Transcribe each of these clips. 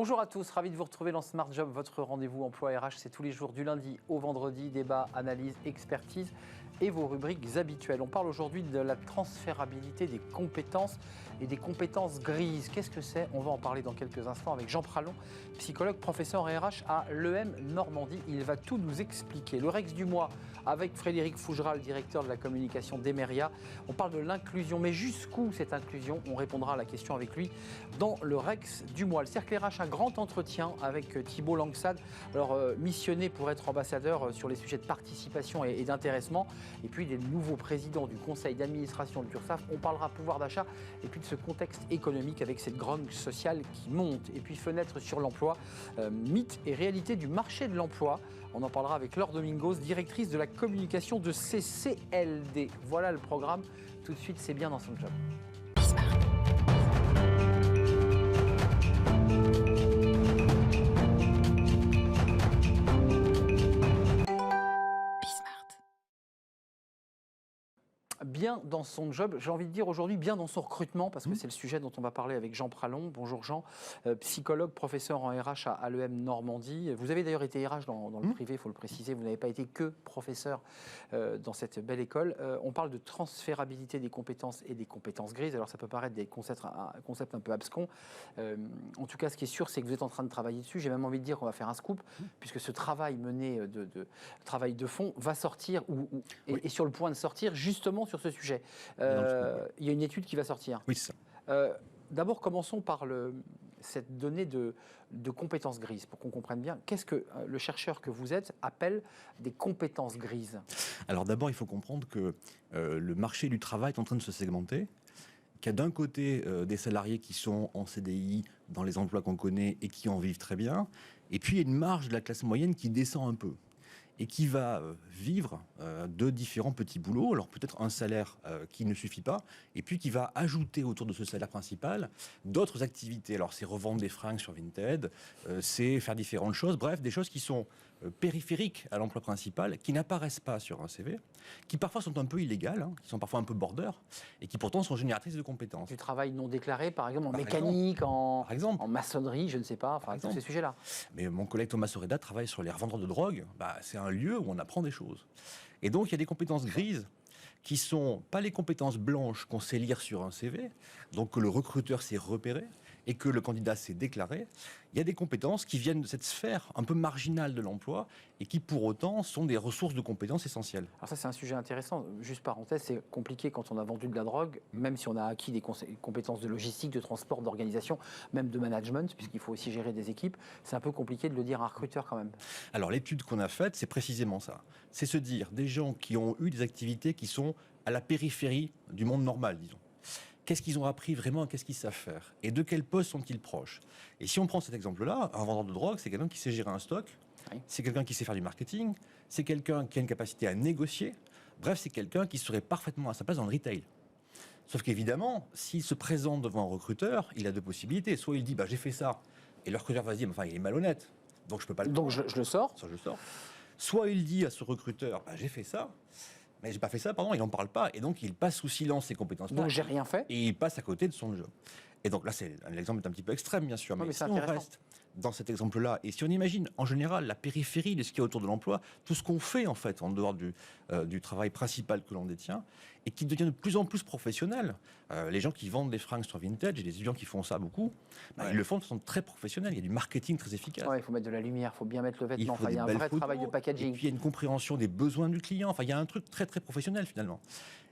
Bonjour à tous, ravi de vous retrouver dans Smart Job, votre rendez-vous emploi RH. C'est tous les jours du lundi au vendredi, débat, analyse, expertise et vos rubriques habituelles. On parle aujourd'hui de la transférabilité des compétences et des compétences grises. Qu'est-ce que c'est? On va en parler dans quelques instants avec Jean Pralon, psychologue, professeur RH à l'EM Normandie. Il va tout nous expliquer. Le Rex du mois avec Frédéric Fougeral, directeur de la communication d'Emeria. On parle de l'inclusion, mais jusqu'où cette inclusion? On répondra à la question avec lui dans le Rex du mois. Le Cercle RH, un grand entretien avec Thibault Langsad, alors missionné pour être ambassadeur sur les sujets de participation et d'intéressement. Et puis des nouveaux présidents du conseil d'administration de l'URSSAF. On parlera pouvoir d'achat et puis de ce contexte économique avec cette grogne sociale qui monte. Et puis fenêtre sur l'emploi, mythe et réalité du marché de l'emploi. On en parlera avec Laure Domingos, directrice de la communication de CCLD. Voilà le programme. Tout de suite, c'est bien dans son job. Bien dans son job, j'ai envie de dire aujourd'hui bien dans son recrutement, parce que c'est le sujet dont on va parler avec Jean Pralon. Bonjour Jean, psychologue, professeur en RH à l'EM Normandie. Vous avez d'ailleurs été RH dans le privé, il faut le préciser, vous n'avez pas été que professeur dans cette belle école. On parle de transférabilité des compétences et des compétences grises, alors ça peut paraître des concepts un peu abscons. En tout cas, ce qui est sûr, c'est que vous êtes en train de travailler dessus. J'ai même envie de dire qu'on va faire un scoop, puisque ce travail mené travail de fond va sortir, est sur le point de sortir justement sur ce sujet. Il y a une étude qui va sortir. Oui, c'est ça. D'abord, commençons par cette donnée de compétences grises, pour qu'on comprenne bien. Qu'est-ce que le chercheur que vous êtes appelle des compétences grises? Alors d'abord, il faut comprendre que le marché du travail est en train de se segmenter, qu'il y a d'un côté des salariés qui sont en CDI dans les emplois qu'on connaît et qui en vivent très bien, et puis il y a une marge de la classe moyenne qui descend un peu et qui va vivre de différents petits boulots. Alors peut-être un salaire qui ne suffit pas, et puis qui va ajouter autour de ce salaire principal d'autres activités. Alors c'est revendre des fringues sur Vinted, c'est faire différentes choses, bref, des choses qui sont périphériques à l'emploi principal, qui n'apparaissent pas sur un CV, qui parfois sont un peu illégales, qui sont parfois un peu border, et qui pourtant sont génératrices de compétences. Du travail non déclaré, par exemple, en mécanique, en maçonnerie, je ne sais pas, enfin, tous ces sujets-là. Mais mon collègue Thomas Soreda travaille sur les revendeurs de drogue. C'est un lieu où on apprend des choses. Et donc, il y a des compétences grises qui ne sont pas les compétences blanches qu'on sait lire sur un CV, donc que le recruteur sait repérer et que le candidat sait déclarer. Il y a des compétences qui viennent de cette sphère un peu marginale de l'emploi et qui, pour autant, sont des ressources de compétences essentielles. Alors ça, c'est un sujet intéressant. Juste parenthèse, c'est compliqué quand on a vendu de la drogue, même si on a acquis des compétences de logistique, de transport, d'organisation, même de management, puisqu'il faut aussi gérer des équipes. C'est un peu compliqué de le dire à un recruteur quand même. Alors l'étude qu'on a faite, c'est précisément ça. C'est se dire des gens qui ont eu des activités qui sont à la périphérie du monde normal, disons. Qu'est-ce qu'ils ont appris vraiment, qu'est-ce qu'ils savent faire? Et de quel poste sont-ils proches? Et si on prend cet exemple-là, un vendeur de drogue, c'est quelqu'un qui sait gérer un stock, c'est quelqu'un qui sait faire du marketing, c'est quelqu'un qui a une capacité à négocier, bref, c'est quelqu'un qui serait parfaitement à sa place dans le retail. Sauf qu'évidemment, s'il se présente devant un recruteur, il a deux possibilités. Soit il dit, j'ai fait ça, et le recruteur va se dire, il est malhonnête, donc je peux pas le prendre. Donc je le sors. Ça, je le sors. Soit il dit à ce recruteur, j'ai fait ça, mais j'ai pas fait ça, pardon, il n'en parle pas, et donc il passe sous silence ses compétences. Donc j'ai rien fait. Et il passe à côté de son job. Et donc là, l'exemple est un petit peu extrême, bien sûr, mais si on reste dans cet exemple-là, et si on imagine en général la périphérie de ce qu'il y a autour de l'emploi, tout ce qu'on fait en fait en dehors du travail principal que l'on détient, et qui devient de plus en plus professionnel. Les gens qui vendent des fringues sur Vinted, j'ai des étudiants qui font ça beaucoup, ils le font de façon très professionnelle, il y a du marketing très efficace. Il faut mettre de la lumière, il faut bien mettre le vêtement, il y a un vrai travail de packaging. Et puis il y a une compréhension des besoins du client, il y a un truc très très professionnel finalement.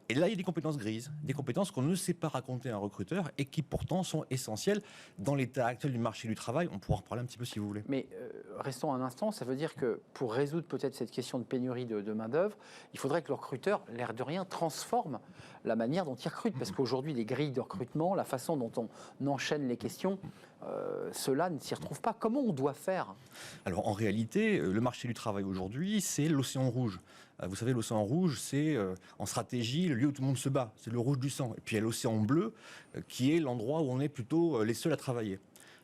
Et là, il y a des compétences grises, des compétences qu'on ne sait pas raconter à un recruteur et qui pourtant sont essentielles dans l'état actuel du marché du travail. On pourra en reparler un petit peu si vous voulez. Mais restons un instant, ça veut dire que pour résoudre peut-être cette question de pénurie de main-d'œuvre, il faudrait que le recruteur, l'air de rien, transforme la manière dont il recrute. Parce qu'aujourd'hui, les grilles de recrutement, la façon dont on enchaîne les questions, cela ne s'y retrouve pas. Comment on doit faire? Alors en réalité, le marché du travail aujourd'hui, c'est l'océan rouge. Vous savez, l'océan rouge, c'est en stratégie le lieu où tout le monde se bat. C'est le rouge du sang. Et puis il y a l'océan bleu, qui est l'endroit où on est plutôt les seuls à travailler.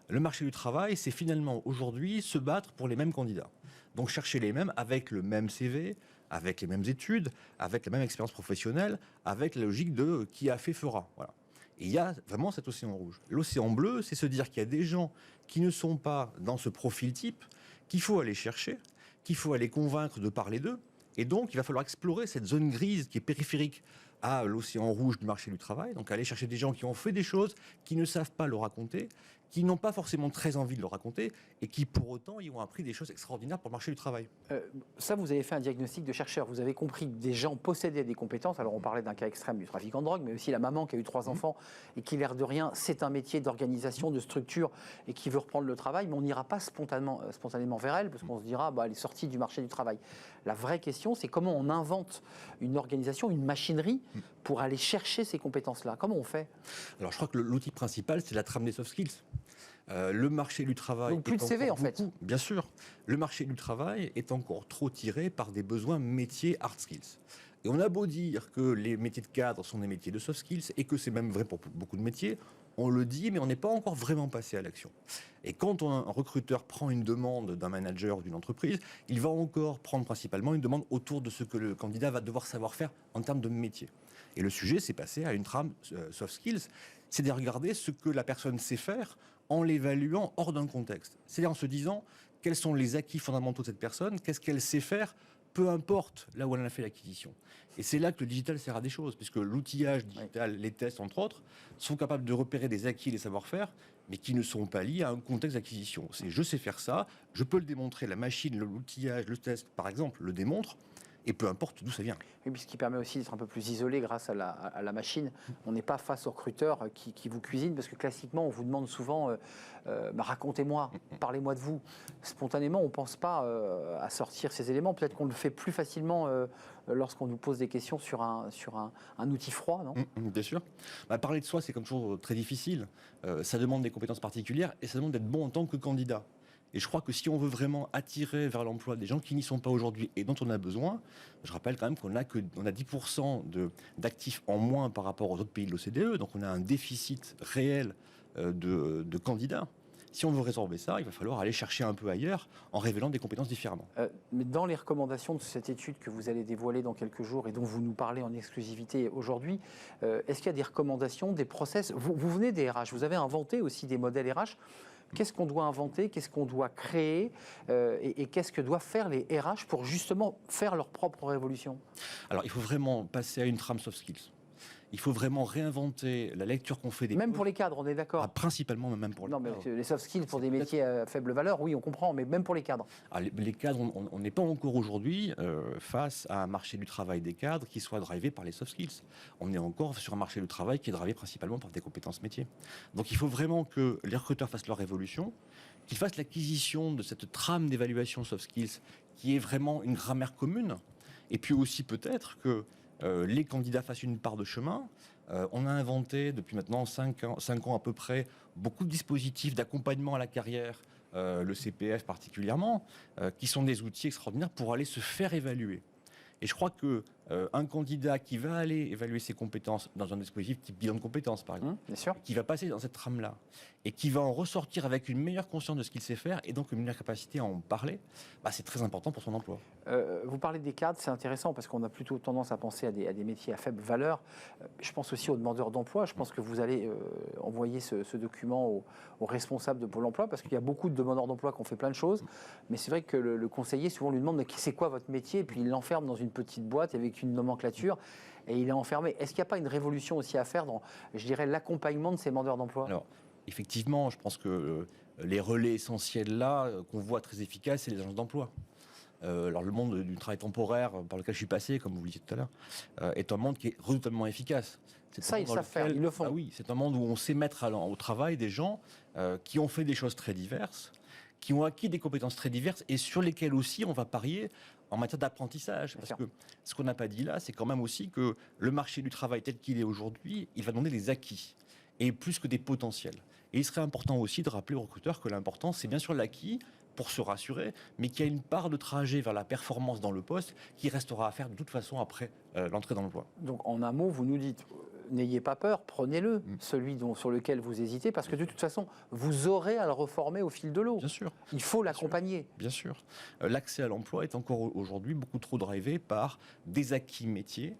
Le marché du travail, c'est finalement aujourd'hui se battre pour les mêmes candidats. Donc chercher les mêmes avec le même CV, avec les mêmes études, avec la même expérience professionnelle, avec la logique de qui a fait fera. Voilà. Et il y a vraiment cet océan rouge. L'océan bleu, c'est se dire qu'il y a des gens qui ne sont pas dans ce profil type, qu'il faut aller chercher, qu'il faut aller convaincre de parler d'eux. Et donc, il va falloir explorer cette zone grise qui est périphérique à l'océan rouge du marché du travail. Donc, aller chercher des gens qui ont fait des choses, qui ne savent pas le raconter, qui n'ont pas forcément très envie de le raconter et qui, pour autant, y ont appris des choses extraordinaires pour le marché du travail. Ça, vous avez fait un diagnostic de chercheur. Vous avez compris que des gens possédaient des compétences. Alors, on parlait d'un cas extrême du trafic en drogue, mais aussi la maman qui a eu 3 enfants et qui, l'air de rien, c'est un métier d'organisation, de structure et qui veut reprendre le travail. Mais on n'ira pas spontanément vers elle parce qu'on se dira, elle est sortie du marché du travail. La vraie question, c'est comment on invente une organisation, une machinerie pour aller chercher ces compétences-là. Comment on fait? Alors, je crois que l'outil principal, c'est la trame des soft skills. Le marché du travail. Donc plus de CV en fait. Bien sûr. Le marché du travail est encore trop tiré par des besoins métiers hard skills. Et on a beau dire que les métiers de cadre sont des métiers de soft skills et que c'est même vrai pour beaucoup de métiers, on le dit, mais on n'est pas encore vraiment passé à l'action. Et quand un recruteur prend une demande d'un manager ou d'une entreprise, il va encore prendre principalement une demande autour de ce que le candidat va devoir savoir faire en termes de métier. Et le sujet, c'est passé à une trame soft skills, c'est de regarder ce que la personne sait faire en l'évaluant hors d'un contexte. C'est-à-dire en se disant quels sont les acquis fondamentaux de cette personne, qu'est-ce qu'elle sait faire, peu importe là où elle en a fait l'acquisition. Et c'est là que le digital sert à des choses, puisque l'outillage digital, les tests entre autres, sont capables de repérer des acquis et des savoir-faire, mais qui ne sont pas liés à un contexte d'acquisition. C'est je sais faire ça, je peux le démontrer, la machine, l'outillage, le test par exemple, le démontre, et peu importe d'où ça vient. Oui, puis ce qui permet aussi d'être un peu plus isolé grâce à la machine. On n'est pas face au recruteur qui vous cuisine, parce que classiquement, on vous demande souvent racontez-moi, parlez-moi de vous. Spontanément, on ne pense pas à sortir ces éléments. Peut-être qu'on le fait plus facilement lorsqu'on nous pose des questions sur un outil froid, non? Bien sûr. Parler de soi, c'est comme toujours très difficile. Ça demande des compétences particulières et ça demande d'être bon en tant que candidat. Et je crois que si on veut vraiment attirer vers l'emploi des gens qui n'y sont pas aujourd'hui et dont on a besoin, je rappelle quand même qu'on a 10% d'actifs en moins par rapport aux autres pays de l'OCDE, donc on a un déficit réel de candidats. Si on veut résorber ça, il va falloir aller chercher un peu ailleurs en révélant des compétences différemment. Mais dans les recommandations de cette étude que vous allez dévoiler dans quelques jours et dont vous nous parlez en exclusivité aujourd'hui, est-ce qu'il y a des recommandations, des process? Vous venez des RH, vous avez inventé aussi des modèles RH. Qu'est-ce qu'on doit inventer, qu'est-ce qu'on doit créer et qu'est-ce que doivent faire les RH pour justement faire leur propre révolution? Alors, il faut vraiment passer à une trame soft skills. Il faut vraiment réinventer la lecture qu'on fait des... Même pour les cadres, on est d'accord? Principalement, même pour les cadres. Non, mais les soft skills pour des métiers à faible valeur, oui, on comprend, mais même pour les cadres. Les cadres, on n'est pas encore aujourd'hui face à un marché du travail des cadres qui soit drivé par les soft skills. On est encore sur un marché du travail qui est drivé principalement par des compétences métiers. Donc il faut vraiment que les recruteurs fassent leur révolution, qu'ils fassent l'acquisition de cette trame d'évaluation soft skills qui est vraiment une grammaire commune, et puis aussi peut-être que les candidats fassent une part de chemin. On a inventé depuis maintenant 5 ans à peu près beaucoup de dispositifs d'accompagnement à la carrière, le CPF particulièrement, qui sont des outils extraordinaires pour aller se faire évaluer. Et je crois qu'un candidat qui va aller évaluer ses compétences dans un dispositif type bilan de compétences, par exemple, bien sûr, qui va passer dans cette trame-là, et qui va en ressortir avec une meilleure conscience de ce qu'il sait faire, et donc une meilleure capacité à en parler, c'est très important pour son emploi. Vous parlez des cadres, c'est intéressant, parce qu'on a plutôt tendance à penser à des métiers à faible valeur. Je pense aussi aux demandeurs d'emploi. Je pense que vous allez envoyer ce document aux responsables de Pôle emploi, parce qu'il y a beaucoup de demandeurs d'emploi qui ont fait plein de choses, mais c'est vrai que le conseiller souvent lui demande mais c'est quoi votre métier, et puis il l'enferme dans une petite boîte avec une nomenclature, et il est enfermé. Est-ce qu'il n'y a pas une révolution aussi à faire dans, je dirais, l'accompagnement de ces demandeurs d'emploi? Alors, effectivement, je pense que les relais essentiels là, qu'on voit très efficaces, c'est les agences d'emploi. Alors, le monde du travail temporaire par lequel je suis passé, comme vous le disiez tout à l'heure, est un monde qui est redoutablement efficace. Ça, ils savent faire, ils le font. Oui, c'est un monde où on sait mettre au travail des gens qui ont fait des choses très diverses, qui ont acquis des compétences très diverses et sur lesquelles aussi on va parier en matière d'apprentissage. Parce que ce qu'on n'a pas dit là, c'est quand même aussi que le marché du travail tel qu'il est aujourd'hui, il va demander des acquis et plus que des potentiels. Et il serait important aussi de rappeler aux recruteurs que l'important, c'est bien sûr l'acquis pour se rassurer, mais qu'il y a une part de trajet vers la performance dans le poste qui restera à faire de toute façon après l'entrée dans l'emploi. Donc en un mot, vous nous dites, n'ayez pas peur, prenez-le, celui sur lequel vous hésitez, parce que de toute façon, vous aurez à le reformer au fil de l'eau. Bien sûr. Il faut l'accompagner. Bien sûr. L'accès à l'emploi est encore aujourd'hui beaucoup trop drivé par des acquis métiers,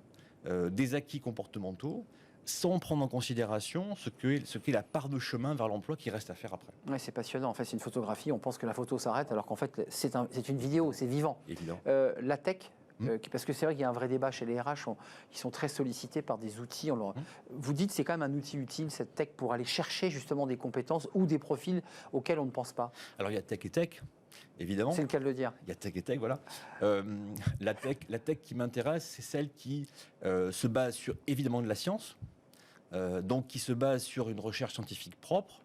des acquis comportementaux, sans prendre en considération ce qu'est la part de chemin vers l'emploi qui reste à faire après. Ouais, c'est passionnant. En fait, c'est une photographie. On pense que la photo s'arrête, alors qu'en fait, c'est une vidéo, c'est vivant. Évident. La tech, parce que c'est vrai qu'il y a un vrai débat chez les RH, ils sont très sollicités par des outils. Vous dites que c'est quand même un outil utile, cette tech, pour aller chercher justement des compétences ou des profils auxquels on ne pense pas. Alors il y a tech et tech, évidemment. C'est le cas de le dire. Il y a tech et tech, voilà. La tech qui m'intéresse, c'est celle qui se base sur évidemment de la science, donc qui se base sur une recherche scientifique propre,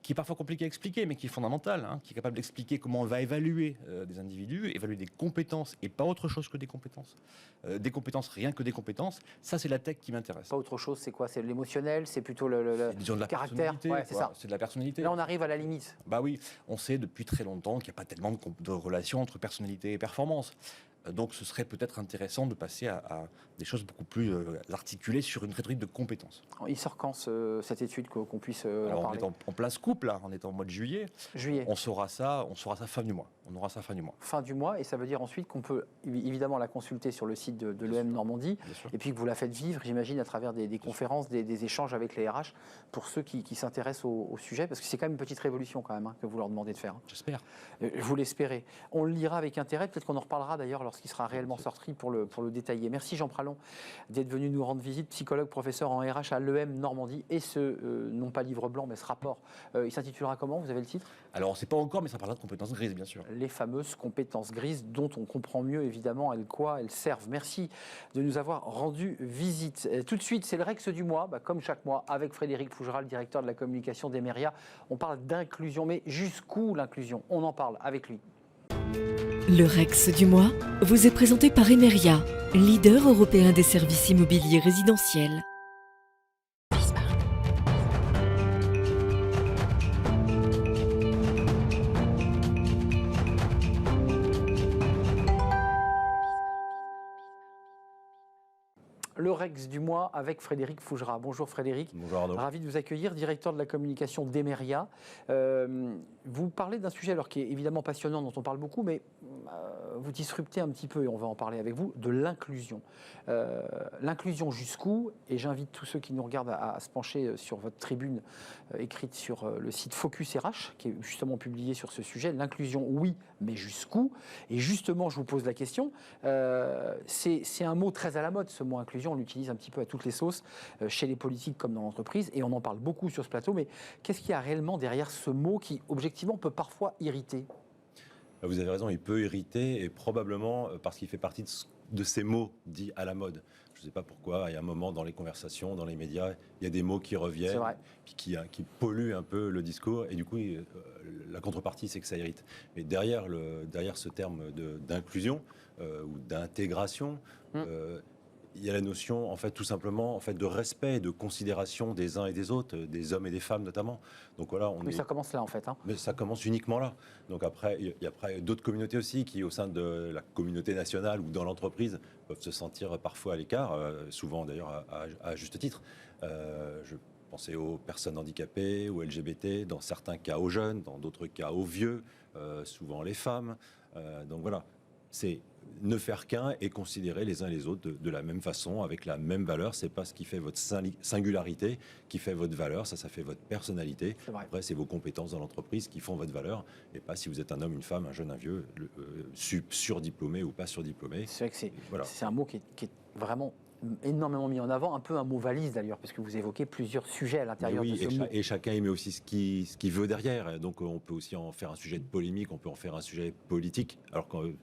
qui est parfois compliqué à expliquer, mais qui est fondamentale, qui est capable d'expliquer comment on va évaluer des individus, évaluer des compétences et pas autre chose que des compétences. Des compétences, rien que des compétences. Ça, c'est la tech qui m'intéresse. Pas autre chose, c'est quoi? C'est l'émotionnel, c'est plutôt Disons de la caractère. Ouais, c'est ça. C'est de la personnalité. Là, on arrive à la limite. Bah oui, on sait depuis très longtemps qu'il n'y a pas tellement de relation entre personnalité et performance. Donc ce serait peut-être intéressant de passer à des choses beaucoup plus articulées sur une rhétorique de compétences. Il sort quand cette étude qu'on puisse Alors, en parler? on est en plein scoop là, on est en mois de juillet. Juillet. On saura ça fin du mois. On aura ça fin du mois. Fin du mois, et ça veut dire ensuite qu'on peut évidemment la consulter sur le site de l'EM Normandie, et puis que vous la faites vivre, j'imagine, à travers des conférences, des échanges avec les RH, pour ceux qui s'intéressent au sujet, parce que c'est quand même une petite révolution quand même que vous leur demandez de faire. J'espère. Vous l'espérez. On le lira avec intérêt, peut-être qu'on en reparlera d'ailleurs lorsqu'il sera réellement sorti pour le détailler. Merci Jean Pralon d'être venu nous rendre visite, psychologue, professeur en RH à l'EM Normandie, et non pas livre blanc, mais ce rapport. Il s'intitulera comment? Vous avez le titre? Alors on ne sait pas encore, mais ça parlera de compétences grises, bien sûr. Les fameuses compétences grises dont on comprend mieux évidemment à quoi elles servent. Merci de nous avoir rendu visite. Tout de suite, c'est le Rex du mois, comme chaque mois, avec Frédéric Fougerat, le directeur de la communication d'Emeria. On parle d'inclusion, mais jusqu'où l'inclusion? On en parle avec lui. Le Rex du mois vous est présenté par Emeria, leader européen des services immobiliers résidentiels. Le Rex du mois avec Frédéric Fougerat. Bonjour Frédéric. Bonjour Arnaud. Ravi de vous accueillir, directeur de la communication d'Emeria. Vous parlez d'un sujet qui est évidemment passionnant, dont on parle beaucoup, mais vous disruptez un petit peu, et on va en parler avec vous, de l'inclusion. L'inclusion jusqu'où? Et j'invite tous ceux qui nous regardent à se pencher sur votre tribune écrite sur le site Focus RH, qui est justement publié sur ce sujet. L'inclusion, oui, mais jusqu'où? Et justement, je vous pose la question, c'est un mot très à la mode, ce mot inclusion. On l'utilise un petit peu à toutes les sauces, chez les politiques comme dans l'entreprise, et on en parle beaucoup sur ce plateau. Mais qu'est-ce qu'il y a réellement derrière ce mot qui, objectivement, peut parfois irriter? Vous avez raison, il peut irriter, et probablement parce qu'il fait partie de ces mots dits à la mode. Je ne sais pas pourquoi, il y a un moment dans les conversations, dans les médias, il y a des mots qui reviennent, puis qui polluent un peu le discours, et du coup, la contrepartie, c'est que ça irrite. Mais derrière ce terme d'inclusion ou d'intégration, il y a la notion, en fait, tout simplement, en fait, de respect et de considération des uns et des autres, des hommes et des femmes notamment. Donc voilà, ça commence là, en fait. Mais ça commence uniquement là. Donc après, il y a d'autres communautés aussi qui, au sein de la communauté nationale ou dans l'entreprise, peuvent se sentir parfois à l'écart, souvent d'ailleurs à juste titre. Je pensais aux personnes handicapées, aux LGBT, dans certains cas aux jeunes, dans d'autres cas aux vieux, souvent les femmes. Donc voilà, c'est ne faire qu'un et considérer les uns les autres de la même façon, avec la même valeur. C'est pas ce qui fait votre singularité qui fait votre valeur, ça fait votre personnalité. Après, c'est vos compétences dans l'entreprise qui font votre valeur, et pas si vous êtes un homme, une femme, un jeune, un vieux, surdiplômé ou pas surdiplômé. C'est vrai que c'est un mot qui est vraiment énormément mis en avant, un peu un mot valise d'ailleurs, parce que vous évoquez plusieurs sujets à l'intérieur de ce mot. Et chacun y met aussi ce qu'il veut derrière. Donc on peut aussi en faire un sujet de polémique, on peut en faire un sujet politique, alors que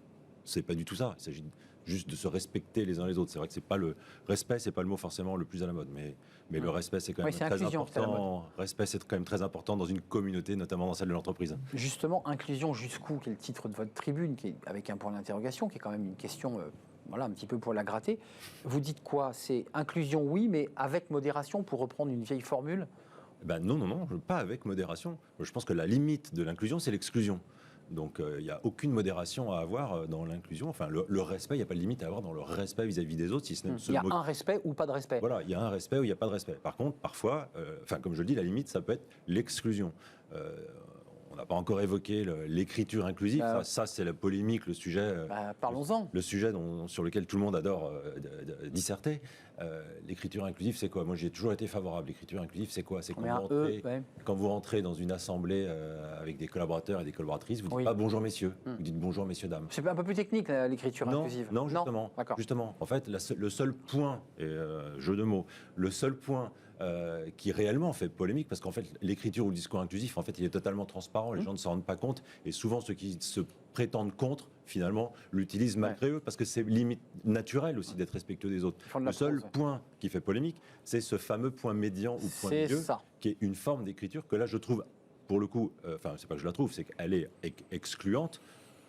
c'est pas du tout ça. Il s'agit juste de se respecter les uns les autres. C'est vrai que c'est pas le respect, c'est pas le mot forcément le plus à la mode, mais le respect, c'est quand même très important. Respect, c'est quand même très important dans une communauté, notamment dans celle de l'entreprise. Justement, inclusion jusqu'où, qui est le titre de votre tribune, qui est avec un point d'interrogation, qui est quand même une question, un petit peu pour la gratter. Vous dites quoi? C'est inclusion, oui, mais avec modération, pour reprendre une vieille formule? Non, pas avec modération. Je pense que la limite de l'inclusion, c'est l'exclusion. Donc il n'y a aucune modération à avoir dans l'inclusion. Enfin, le respect, il n'y a pas de limite à avoir dans le respect vis-à-vis des autres. Si ce n'est il y a un respect ou pas de respect. Voilà, il y a un respect ou il n'y a pas de respect. Par contre, parfois, comme je le dis, la limite, ça peut être l'exclusion. On n'a pas encore évoqué l'écriture inclusive. Ça, c'est la polémique, le sujet. Parlons-en. Le sujet sur lequel tout le monde adore disserter. l'écriture inclusive, c'est quoi? Moi, j'ai toujours été favorable. L'écriture inclusive, c'est quoi? C'est quand vous rentrez dans une assemblée avec des collaborateurs et des collaboratrices, vous ne dites pas bonjour messieurs, vous dites bonjour messieurs dames. C'est un peu plus technique l'écriture inclusive. Non, justement. En fait, le seul point, jeu de mots, le seul point qui réellement fait polémique, parce qu'en fait, l'écriture ou le discours inclusif, en fait, il est totalement transparent, les gens ne s'en rendent pas compte, et souvent ceux qui se prétendent contre, finalement, l'utilisent malgré eux, parce que c'est limite naturel aussi d'être respectueux des autres. Le seul point qui fait polémique, c'est ce fameux point médian ou point milieu, qui est une forme d'écriture que là, je trouve, pour le coup, c'est pas que je la trouve, c'est qu'elle est excluante,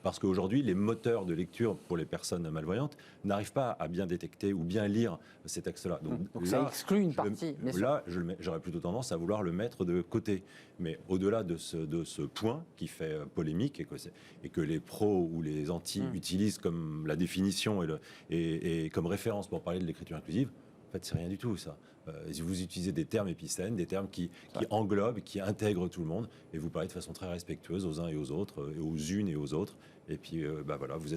parce qu'aujourd'hui, les moteurs de lecture pour les personnes malvoyantes n'arrivent pas à bien détecter ou bien lire ces textes-là. Donc là, ça exclut une partie. Là, j'aurais plutôt tendance à vouloir le mettre de côté. Mais au-delà de ce point qui fait polémique et que les pros ou les anti utilisent comme la définition et comme référence pour parler de l'écriture inclusive, en fait, c'est rien du tout, ça. Vous utilisez des termes épicènes, des termes qui englobent, qui intègrent tout le monde, et vous parlez de façon très respectueuse aux uns et aux autres, et aux unes et aux autres. Et puis, voilà, vous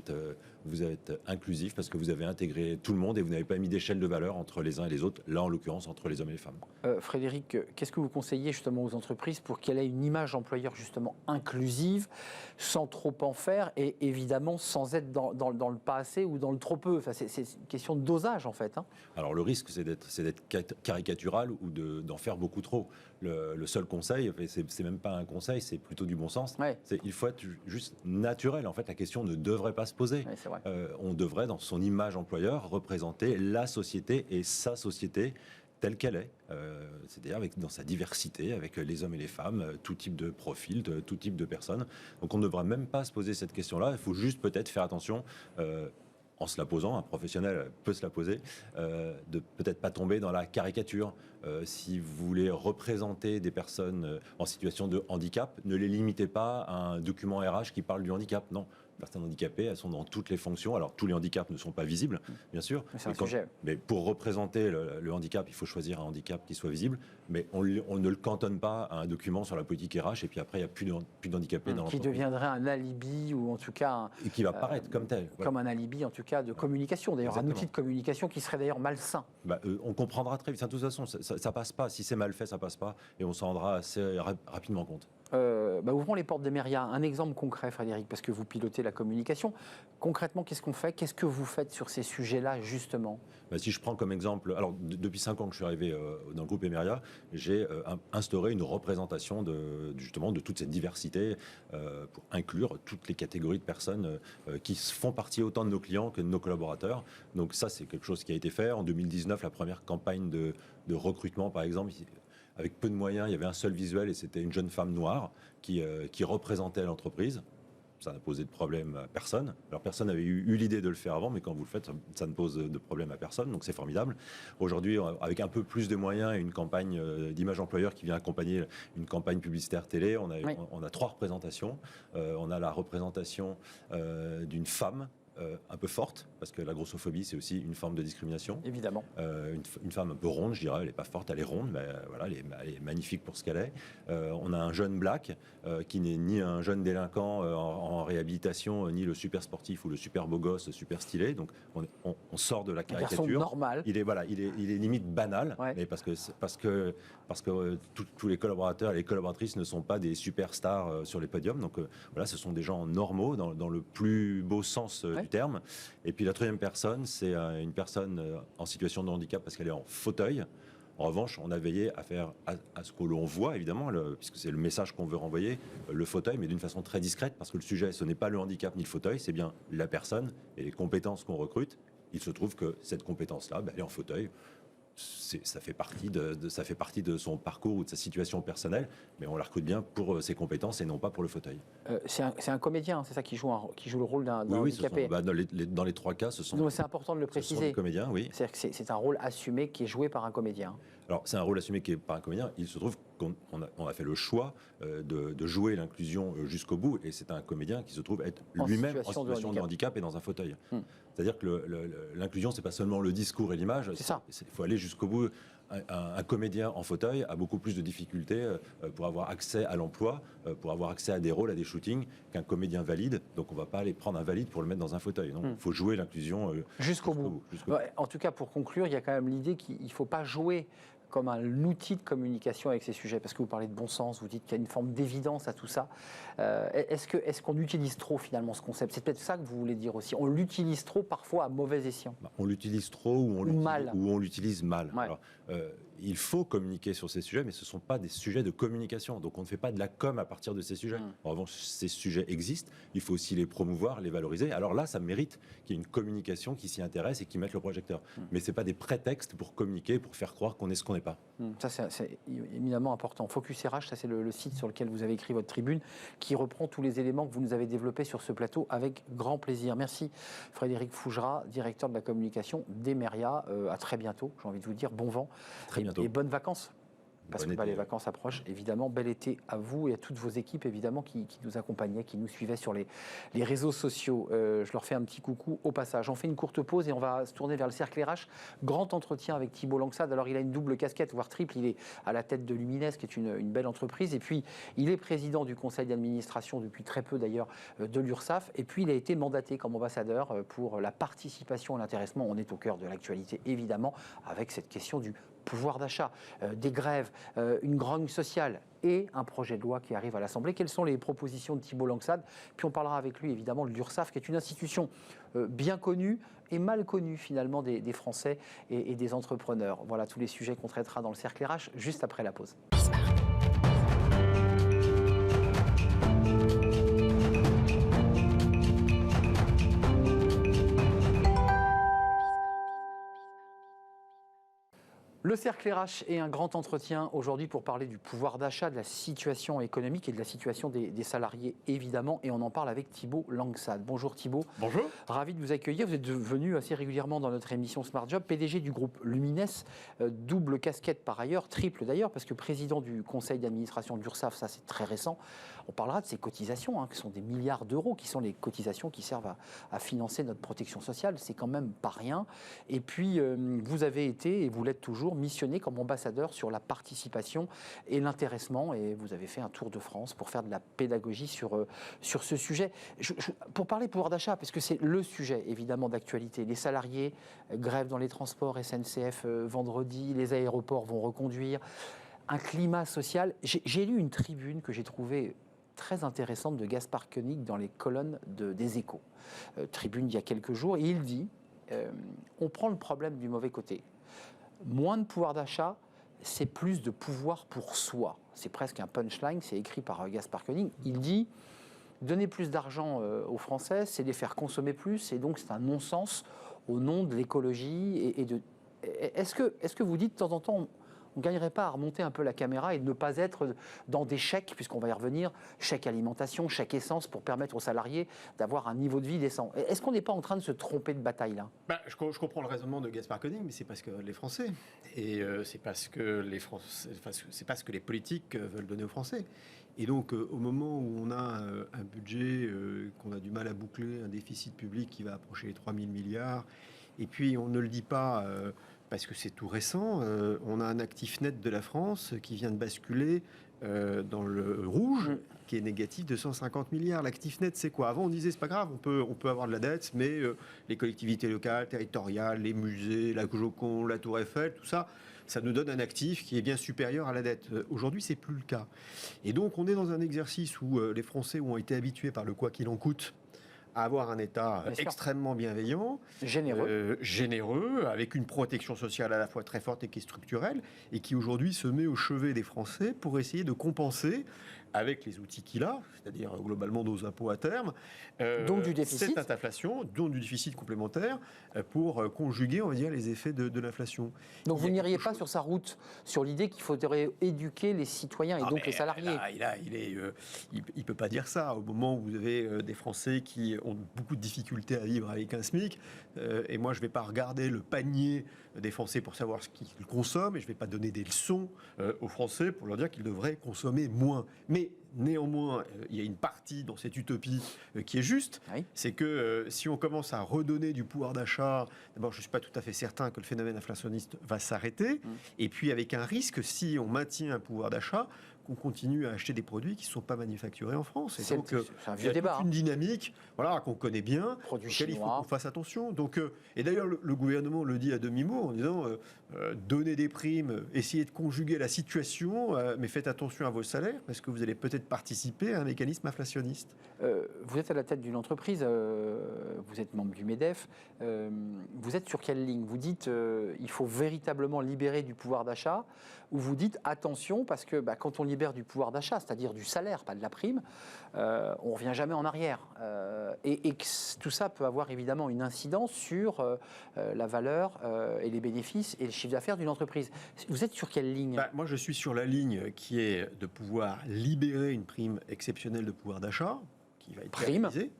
êtes inclusif parce que vous avez intégré tout le monde et vous n'avez pas mis d'échelle de valeur entre les uns et les autres, là en l'occurrence entre les hommes et les femmes. Frédéric, qu'est-ce que vous conseillez justement aux entreprises pour qu'elle ait une image employeur justement inclusive, sans trop en faire et évidemment sans être dans le pas assez ou dans le trop peu? Enfin, c'est une question de dosage en fait. Alors le risque, c'est d'être caricatural ou d'en faire beaucoup trop. Le seul conseil, c'est même pas un conseil, c'est plutôt du bon sens. Ouais. Il faut être juste naturel. En fait, la question ne devrait pas se poser. Ouais, c'est vrai. On devrait, dans son image employeur, représenter la société et sa société telle qu'elle est, c'est-à-dire dans sa diversité, avec les hommes et les femmes, tout type de profil, tout type de personnes. Donc on ne devrait même pas se poser cette question-là. Il faut juste peut-être faire attention. En se la posant, un professionnel peut se la poser, de peut-être pas tomber dans la caricature. Si vous voulez représenter des personnes en situation de handicap, ne les limitez pas à un document RH qui parle du handicap. Non, les personnes handicapées, elles sont dans toutes les fonctions. Alors, tous les handicaps ne sont pas visibles, bien sûr. Mais pour représenter le handicap, il faut choisir un handicap qui soit visible. Mais on ne le cantonne pas à un document sur la politique RH et puis après, il n'y a plus d'handicapés dans l'entreprise. Qui deviendrait un alibi ou en tout cas... Et qui va paraître comme tel. Comme un alibi, en tout cas, de communication. D'ailleurs, exactement. Un outil de communication qui serait d'ailleurs malsain. On comprendra très vite. De toute façon, ça passe pas. Si c'est mal fait, ça passe pas. Et on s'en rendra assez rapidement compte. Ouvrons les portes d'Emeria. Un exemple concret, Frédéric, parce que vous pilotez la communication. Concrètement, qu'est-ce qu'on fait? Qu'est-ce que vous faites sur ces sujets-là, justement? Si je prends comme exemple, alors depuis 5 ans que je suis arrivé dans le groupe Emeria, j'ai instauré une représentation justement de toute cette diversité pour inclure toutes les catégories de personnes qui font partie autant de nos clients que de nos collaborateurs. Donc ça, c'est quelque chose qui a été fait. En 2019, la première campagne de recrutement, par exemple, avec peu de moyens, il y avait un seul visuel et c'était une jeune femme noire qui représentait l'entreprise. Ça n'a posé de problème à personne. Alors personne n'avait eu l'idée de le faire avant, mais quand vous le faites, ça ne pose de problème à personne, donc c'est formidable. Aujourd'hui, avec un peu plus de moyens et une campagne d'image employeur qui vient accompagner une campagne publicitaire télé, on a 3 représentations. On a la représentation d'une femme un peu forte, parce que la grossophobie, c'est aussi une forme de discrimination. Évidemment. Une femme un peu ronde, je dirais, elle n'est pas forte, elle est ronde, mais voilà, elle est magnifique pour ce qu'elle est. On a un jeune black, qui n'est ni un jeune délinquant en réhabilitation, ni le super sportif ou le super beau gosse, super stylé. Donc on sort de la caricature. Un garçon normal. Il est limite banal, mais parce que tous les collaborateurs et les collaboratrices ne sont pas des superstars sur les podiums. Donc voilà, ce sont des gens normaux, dans le plus beau sens du terme. Et puis la troisième personne, c'est une personne en situation de handicap parce qu'elle est en fauteuil. En revanche, on a veillé à faire à ce que l'on voit, évidemment, puisque c'est le message qu'on veut renvoyer, le fauteuil, mais d'une façon très discrète, parce que le sujet, ce n'est pas le handicap ni le fauteuil, c'est bien la personne et les compétences qu'on recrute. Il se trouve que cette compétence-là, elle est en fauteuil. Ça fait partie de son parcours ou de sa situation personnelle, mais on la recrute bien pour ses compétences et non pas pour le fauteuil. C'est un comédien, c'est ça qui joue le rôle d'un handicapé. Dans les 3 cas, ce sont. Donc c'est important de le préciser. Ce sont des comédiens, oui. C'est-à-dire que c'est un rôle assumé qui est joué par un comédien. Alors c'est un rôle assumé qui est par un comédien. Il se trouve qu'on a fait le choit de jouer l'inclusion jusqu'au bout, et c'est un comédien qui se trouve être lui-même en situation de handicap et dans un fauteuil. C'est-à-dire que l'inclusion, c'est pas seulement le discours et l'image. C'est ça. Il faut aller jusqu'au bout. Un comédien en fauteuil a beaucoup plus de difficultés pour avoir accès à l'emploi pour avoir accès à des rôles, à des shootings, qu'un comédien valide. Donc on ne va pas aller prendre un valide pour le mettre dans un fauteuil. Il faut jouer l'inclusion jusqu'au bout. Ouais, en tout cas, pour conclure, il y a quand même l'idée qu'il ne faut pas jouer comme un outil de communication avec ces sujets, parce que vous parlez de bon sens, vous dites qu'il y a une forme d'évidence à tout ça. Est-ce qu'on utilise trop finalement ce concept? C'est peut-être ça que vous voulez dire aussi. On l'utilise trop parfois à mauvais escient. On l'utilise trop ou on l'utilise mal. Ouais. Alors, il faut communiquer sur ces sujets, mais ce ne sont pas des sujets de communication. Donc on ne fait pas de la com à partir de ces sujets. En revanche, ces sujets existent. Il faut aussi les promouvoir, les valoriser. Alors là, ça mérite qu'il y ait une communication qui s'y intéresse et qui mette le projecteur. Mais ce n'est pas des prétextes pour communiquer, pour faire croire qu'on est ce qu'on n'est pas. Ça, c'est éminemment important. Focus RH, ça c'est le site sur lequel vous avez écrit votre tribune, qui reprend tous les éléments que vous nous avez développés sur ce plateau avec grand plaisir. Merci Frédéric Fougera, directeur de la communication d'Emeria. À très bientôt, j'ai envie de vous dire bon vent. Très bientôt. Et bonnes vacances. Parce que les vacances approchent, évidemment. Bel été à vous et à toutes vos équipes, évidemment, qui nous accompagnaient, qui nous suivaient sur les réseaux sociaux. Je leur fais un petit coucou au passage. On fait une courte pause et on va se tourner vers le Cercle RH. Grand entretien avec Thibault Langsade. Alors, il a une double casquette, voire triple. Il est à la tête de Lumines, qui est une belle entreprise. Et puis, il est président du conseil d'administration depuis très peu, d'ailleurs, de l'URSSAF. Et puis, il a été mandaté comme ambassadeur pour la participation et l'intéressement. On est au cœur de l'actualité, évidemment, avec cette question du pouvoir d'achat, des grèves, une grogne sociale et un projet de loi qui arrive à l'Assemblée. Quelles sont les propositions de Thibault Langsade? Puis on parlera avec lui évidemment de l'URSSAF, qui est une institution bien connue et mal connue finalement des Français et des entrepreneurs. Voilà tous les sujets qu'on traitera dans le Cercle RH juste après la pause. Le Cercle RH est un grand entretien aujourd'hui pour parler du pouvoir d'achat, de la situation économique et de la situation des salariés, évidemment. Et on en parle avec Thibault Langsade. Bonjour Thibault. Bonjour. Ravi de vous accueillir. Vous êtes venu assez régulièrement dans notre émission Smart Job, PDG du groupe Lumines, double casquette par ailleurs, triple d'ailleurs, parce que président du conseil d'administration de l'URSSAF, ça c'est très récent. On parlera de ces cotisations, qui sont des milliards d'euros, qui sont les cotisations qui servent à financer notre protection sociale. C'est quand même pas rien. Et puis, vous avez été, et vous l'êtes toujours, missionné comme ambassadeur sur la participation et l'intéressement. Et vous avez fait un tour de France pour faire de la pédagogie sur ce sujet. Pour parler pouvoir d'achat, parce que c'est le sujet, évidemment, d'actualité. Les salariés, grève dans les transports, SNCF vendredi, les aéroports vont reconduire. Un climat social. J'ai lu une tribune que j'ai trouvée très intéressante de Gaspard Koenig dans les colonnes des Échos. Tribune d'il y a quelques jours, et il dit on prend le problème du mauvais côté. Moins de pouvoir d'achat, c'est plus de pouvoir pour soi. C'est presque un punchline, c'est écrit par Gaspard Koenig. Il dit donner plus d'argent aux Français, c'est les faire consommer plus, et donc c'est un non-sens au nom de l'écologie. Est-ce que vous dites de temps en temps, on ne gagnerait pas à remonter un peu la caméra et de ne pas être dans des chèques, puisqu'on va y revenir, chèque alimentation, chèque essence, pour permettre aux salariés d'avoir un niveau de vie décent. Est-ce qu'on n'est pas en train de se tromper de bataille là? Je comprends le raisonnement de Gaspard Koenig, mais c'est parce que les Français, et c'est parce que c'est parce que les politiques veulent donner aux Français. Et donc, au moment où on a un budget qu'on a du mal à boucler, un déficit public qui va approcher les 3 000 milliards, et puis on ne le dit pas parce que c'est tout récent, on a un actif net de la France qui vient de basculer dans le rouge, qui est négatif de 150 milliards. L'actif net, c'est quoi? Avant, on disait, c'est pas grave, on peut avoir de la dette, mais les collectivités locales, territoriales, les musées, la Joconde, la Tour Eiffel, tout ça, ça nous donne un actif qui est bien supérieur à la dette. Aujourd'hui, c'est plus le cas. Et donc, on est dans un exercice où les Français ont été habitués par le quoi qu'il en coûte à avoir un État extrêmement bienveillant, généreux, avec une protection sociale à la fois très forte et qui est structurelle, et qui aujourd'hui se met au chevet des Français pour essayer de compenser, avec les outils qu'il a, c'est-à-dire globalement nos impôts à terme, donc du déficit. Cette inflation, donc du déficit complémentaire, pour conjuguer, on va dire, les effets de l'inflation. Donc vous n'iriez pas sur sa route, sur l'idée qu'il faudrait éduquer les citoyens et donc les salariés? Il ne peut pas dire ça. Au moment où vous avez des Français qui ont beaucoup de difficultés à vivre avec un SMIC, et moi je ne vais pas regarder le panier des Français pour savoir ce qu'ils consomment, et je ne vais pas donner des leçons aux Français pour leur dire qu'ils devraient consommer moins. Mais néanmoins, il y a une partie dans cette utopie qui est juste, c'est que si on commence à redonner du pouvoir d'achat, d'abord je ne suis pas tout à fait certain que le phénomène inflationniste va s'arrêter, et puis avec un risque, si on maintient un pouvoir d'achat, qu'on continue à acheter des produits qui ne sont pas manufacturés en France. Et C'est donc, un il y vieux a débat. toute une dynamique qu'on connaît bien, Produits auquel il faut chinois. qu'on fasse attention. Donc, et d'ailleurs, le gouvernement le dit à demi-mot en disant donnez des primes, essayez de conjuguer la situation, mais faites attention à vos salaires parce que vous allez peut-être participer à un mécanisme inflationniste. Vous êtes à la tête d'une entreprise, vous êtes membre du MEDEF, vous êtes sur quelle ligne? Vous dites il faut véritablement libérer du pouvoir d'achat, ou vous dites attention parce que quand on libère du pouvoir d'achat, c'est-à-dire du salaire, pas de la prime, on ne revient jamais en arrière. Et que tout ça peut avoir évidemment une incidence sur la valeur et les bénéfices et le chiffre d'affaires d'une entreprise. Vous êtes sur quelle ligne? Moi, je suis sur la ligne qui est de pouvoir libérer une prime exceptionnelle de pouvoir d'achat, qui va être réalisée,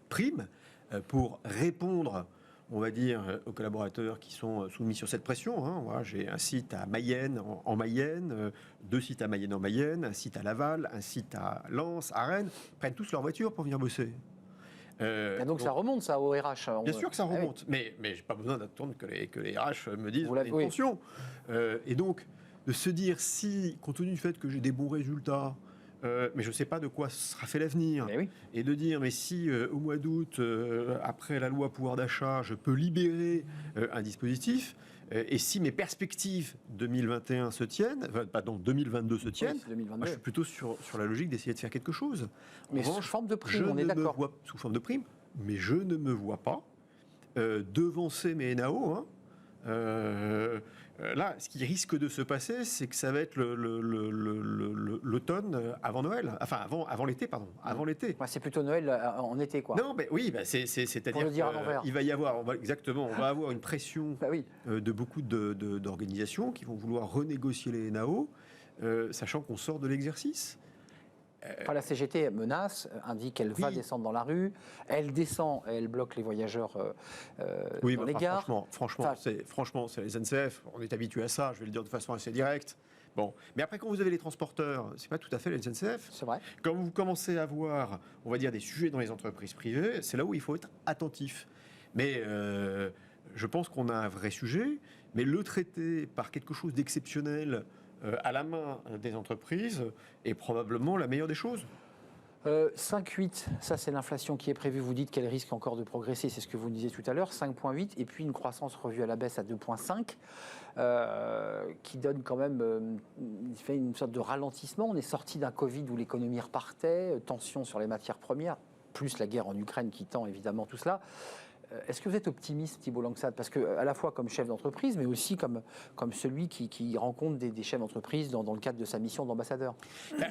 pour répondre, on va dire, aux collaborateurs qui sont soumis sur cette pression. Moi, j'ai un site à Mayenne, en Mayenne, 2 sites à Mayenne en Mayenne, un site à Laval, un site à Lens, à Rennes, prennent tous leur voiture pour venir bosser. Donc ça remonte, ça, au RH. Bien sûr que ça remonte, mais je n'ai pas besoin d'attendre que les RH me disent attention. Et donc, de se dire, si, compte tenu du fait que j'ai des bons résultats, mais je ne sais pas de quoi sera fait l'avenir, et de dire, mais si au mois d'août, après la loi pouvoir d'achat, je peux libérer un dispositif, et si mes perspectives 2021 se tiennent, 2022 se tiennent, moi, je suis plutôt sur la logique d'essayer de faire quelque chose. Mais sous forme de prime, on est d'accord. Sous forme de prime, mais je ne me vois pas devancer mes NAO. Là, ce qui risque de se passer, c'est que ça va être l'automne avant Noël, enfin avant l'été, pardon, avant l'été. C'est plutôt Noël en été, quoi. Non, mais oui, c'est-à-dire qu'il va y avoir, on va avoir une pression de beaucoup d'organisations qui vont vouloir renégocier les NAO, sachant qu'on sort de l'exercice. La CGT menace, indique qu'elle va descendre dans la rue, elle descend, elle bloque les voyageurs dans les gares. Franchement, c'est les SNCF, on est habitué à ça, je vais le dire de façon assez directe. Bon, mais après, quand vous avez les transporteurs, c'est pas tout à fait les SNCF. C'est vrai. Quand vous commencez à voir, on va dire, des sujets dans les entreprises privées, c'est là où il faut être attentif. Mais je pense qu'on a un vrai sujet, mais le traiter par quelque chose d'exceptionnel à la main des entreprises est probablement la meilleure des choses. 5,8, ça c'est l'inflation qui est prévue. Vous dites qu'elle risque encore de progresser, c'est ce que vous disiez tout à l'heure. 5,8 et puis une croissance revue à la baisse à 2,5 qui donne quand même fait une sorte de ralentissement. On est sorti d'un Covid où l'économie repartait, tension sur les matières premières, plus la guerre en Ukraine qui tend évidemment tout cela. Est-ce que vous êtes optimiste, Thibault Langsat? Parce que, à la fois comme chef d'entreprise, mais aussi comme celui qui rencontre des chefs d'entreprise dans le cadre de sa mission d'ambassadeur.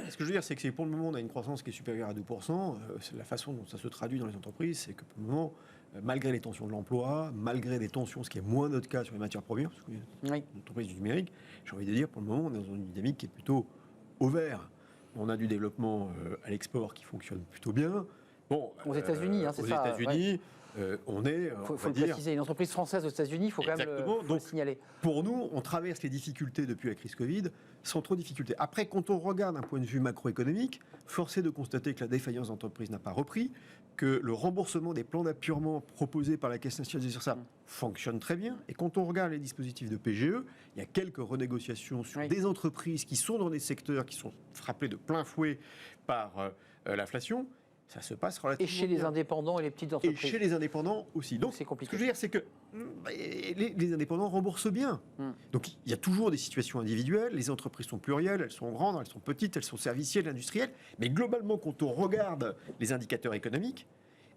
Ce que je veux dire, c'est que pour le moment, on a une croissance qui est supérieure à 2%. La façon dont ça se traduit dans les entreprises, c'est que pour le moment, malgré les tensions de l'emploi, malgré des tensions, ce qui est moins notre cas sur les matières premières, parce que une entreprise du numérique, j'ai envie de dire, pour le moment, on est dans une dynamique qui est plutôt au vert. On a du développement à l'export qui fonctionne plutôt bien. Bon, aux États-Unis, c'est ça. Aux États-Unis. On est, il faut le préciser, une entreprise française aux États-Unis, il faut quand même le signaler. Pour nous, on traverse les difficultés depuis la crise Covid sans trop de difficultés. Après, quand on regarde d'un point de vue macroéconomique, force est de constater que la défaillance d'entreprise n'a pas repris, que le remboursement des plans d'appurement proposés par la Caisse nationale des SRSA fonctionne très bien. Et quand on regarde les dispositifs de PGE, il y a quelques renégociations sur des entreprises qui sont dans des secteurs qui sont frappés de plein fouet par l'inflation. Ça se passe relativement bien. Et chez les indépendants et les petites entreprises. Et chez les indépendants aussi. Donc, c'est compliqué. Ce que je veux dire, c'est que les indépendants remboursent bien. Donc, il y a toujours des situations individuelles. Les entreprises sont plurielles, elles sont grandes, elles sont petites, elles sont servicielles, industrielles. Mais globalement, quand on regarde les indicateurs économiques,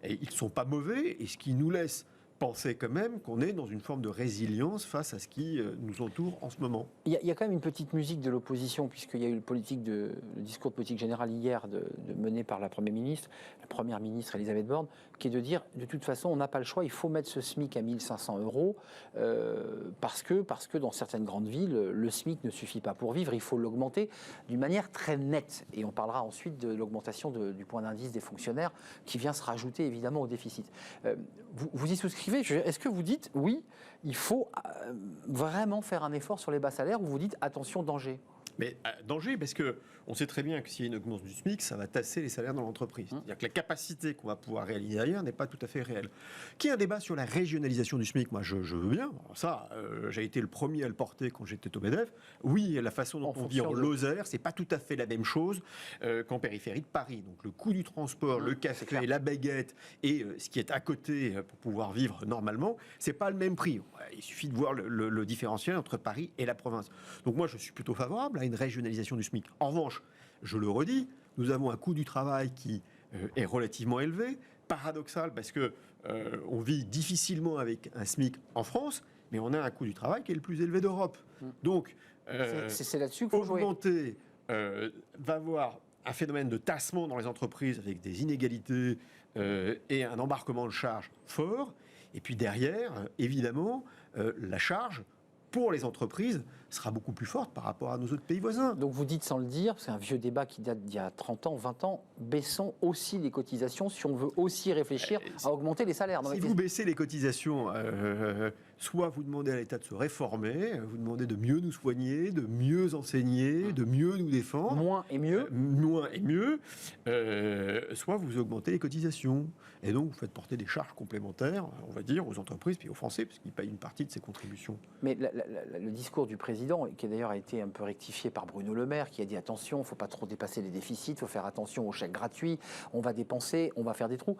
ils ne sont pas mauvais. Et ce qui nous laisse penser quand même qu'on est dans une forme de résilience face à ce qui nous entoure en ce moment. Il y a quand même une petite musique de l'opposition, puisqu'il y a eu le discours de politique générale hier mené par la Première ministre Elisabeth Borne, qui est de dire, de toute façon, on n'a pas le choix, il faut mettre ce SMIC à 1 500 €, parce que dans certaines grandes villes, le SMIC ne suffit pas pour vivre, il faut l'augmenter d'une manière très nette. Et on parlera ensuite de l'augmentation du point d'indice des fonctionnaires, qui vient se rajouter évidemment au déficit. Vous y souscrivez? Est-ce que vous dites, oui, il faut vraiment faire un effort sur les bas salaires, ou vous dites, attention, danger? Mais danger, parce qu'on sait très bien que s'il y a une augmentation du SMIC, ça va tasser les salaires dans l'entreprise. C'est-à-dire que la capacité qu'on va pouvoir réaliser derrière n'est pas tout à fait réelle. Qu'il y ait un débat sur la régionalisation du SMIC, moi je veux bien. Alors ça, j'ai été le premier à le porter quand j'étais au MEDEF. Oui, la façon dont on vit en Lozère, c'est pas tout à fait la même chose qu'en périphérie de Paris. Donc le coût du transport, le café, la baguette et ce qui est à côté pour pouvoir vivre normalement, c'est pas le même prix. Il suffit de voir le différentiel entre Paris et la province. Donc moi je suis plutôt favorable à une régionalisation du SMIC. En revanche, je le redis, nous avons un coût du travail qui est relativement élevé, paradoxal parce que on vit difficilement avec un SMIC en France, mais on a un coût du travail qui est le plus élevé d'Europe. Donc, c'est là-dessus qu'il faut jouer. Augmenter va avoir un phénomène de tassement dans les entreprises avec des inégalités et un embarquement de charges fort. Et puis derrière, évidemment, la charge pour les entreprises sera beaucoup plus forte par rapport à nos autres pays voisins. Donc vous dites sans le dire, c'est un vieux débat qui date d'il y a 30 ans, 20 ans, baissons aussi les cotisations si on veut aussi réfléchir à augmenter les salaires. Si vous baissez les cotisations, soit vous demandez à l'État de se réformer, vous demandez de mieux nous soigner, de mieux enseigner, de mieux nous défendre. Moins et mieux. Soit vous augmentez les cotisations. Et donc vous faites porter des charges complémentaires, on va dire, aux entreprises puis aux Français, parce qu'ils payent une partie de ces contributions. Mais le discours du président, qui d'ailleurs a été un peu rectifié par Bruno Le Maire, qui a dit attention, il ne faut pas trop dépasser les déficits, il faut faire attention aux chèques gratuits, on va dépenser, on va faire des trous.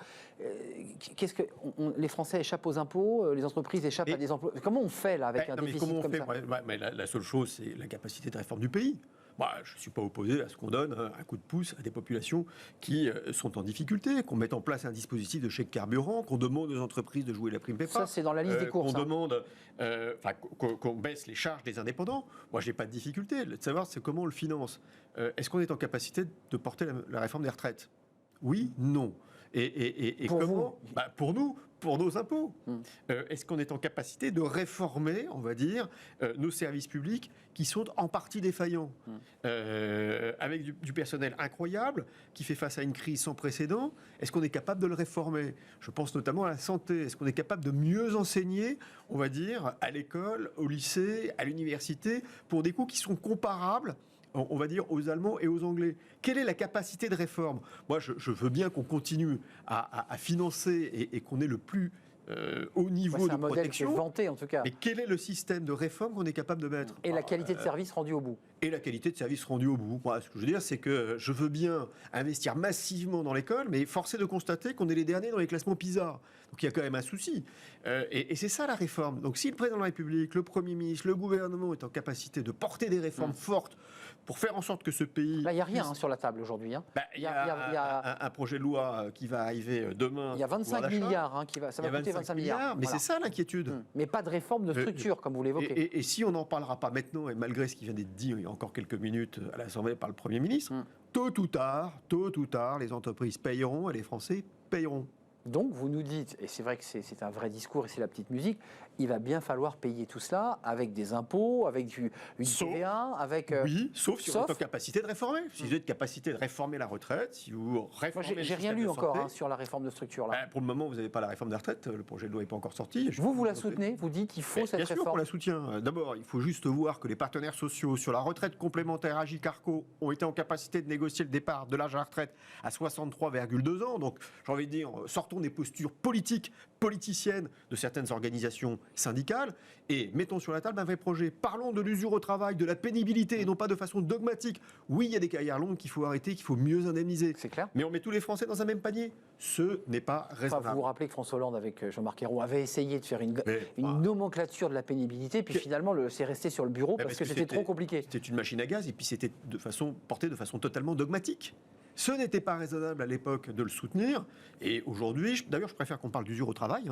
Les Français échappent aux impôts, les entreprises échappent à des emplois. Comment on fait là avec un déficit comme ça? La seule chose, c'est la capacité de réforme du pays. Moi, je ne suis pas opposé à ce qu'on donne un coup de pouce à des populations qui sont en difficulté, qu'on mette en place un dispositif de chèque carburant, qu'on demande aux entreprises de jouer la prime PEPA. Ça, c'est dans la liste des courses. Qu'on demande, qu'on baisse les charges des indépendants. Moi, je n'ai pas de difficulté. De savoir c'est comment on le finance. Est-ce qu'on est en capacité de porter la réforme des retraites? Oui, non. Et pour comment pour nous, pour nos impôts. Est-ce qu'on est en capacité de réformer, on va dire, nos services publics qui sont en partie défaillants, avec du personnel incroyable, qui fait face à une crise sans précédent? Est-ce qu'on est capable de le réformer? Je pense notamment à la santé. Est-ce qu'on est capable de mieux enseigner, on va dire, à l'école, au lycée, à l'université, pour des coûts qui sont comparables, on va dire, aux Allemands et aux Anglais? Quelle est la capacité de réforme? Moi, je veux bien qu'on continue à financer et qu'on ait le plus haut niveau de protection. C'est un modèle qui est vanté, en tout cas. Mais quel est le système de réforme qu'on est capable de mettre? Et la qualité de service rendue au bout. Et la qualité de service rendue au bout. Moi, ce que je veux dire, c'est que je veux bien investir massivement dans l'école, mais force est de constater qu'on est les derniers dans les classements PISA. Donc il y a quand même un souci. Et c'est ça la réforme. Donc si le président de la République, le Premier ministre, le gouvernement est en capacité de porter des réformes fortes pour faire en sorte que ce pays... Là, il n'y a rien sur la table aujourd'hui. Il y a un projet de loi qui va arriver demain. Il y a 25 milliards qui va... Ça va coûter 25 milliards. Mais c'est ça l'inquiétude. Mais pas de réforme de structure, comme vous l'évoquez. Et si on n'en parlera pas maintenant, et malgré ce qui vient d'être dit il y a encore quelques minutes à l'Assemblée par le Premier ministre, tôt ou tard, les entreprises payeront et les Français payeront. Donc vous nous dites, et c'est vrai que c'est un vrai discours et c'est la petite musique, il va bien falloir payer tout cela avec des impôts, avec une TVA, avec... Oui, sauf si vous êtes en capacité de réformer. Si vous êtes en capacité de réformer la retraite, si vous réformez... Moi, j'ai rien lu encore sur la réforme de structure. Là. Pour le moment, vous n'avez pas la réforme des retraites, le projet de loi n'est pas encore sorti. Vous la soutenez? Vous dites qu'il faut cette réforme? Bien sûr qu'on la soutient. D'abord, il faut juste voir que les partenaires sociaux sur la retraite complémentaire Agirc-Arrco ont été en capacité de négocier le départ de l'âge à la retraite à 63,2 ans. Donc, j'ai envie de dire, sortons des postures politiciennes de certaines organisations syndicales et mettons sur la table un vrai projet. Parlons de l'usure au travail, de la pénibilité et non pas de façon dogmatique. Oui, il y a des carrières longues qu'il faut arrêter, qu'il faut mieux indemniser. C'est clair. Mais on met tous les Français dans un même panier. Ce n'est pas raisonnable. Vous vous rappelez que François Hollande avec Jean-Marc Ayrault avait essayé de faire une nomenclature de la pénibilité, puis finalement c'est resté sur le bureau parce que c'était trop compliqué. C'était une machine à gaz et puis c'était porté de façon totalement dogmatique. Ce n'était pas raisonnable à l'époque de le soutenir. Et aujourd'hui, d'ailleurs, je préfère qu'on parle d'usure au travail.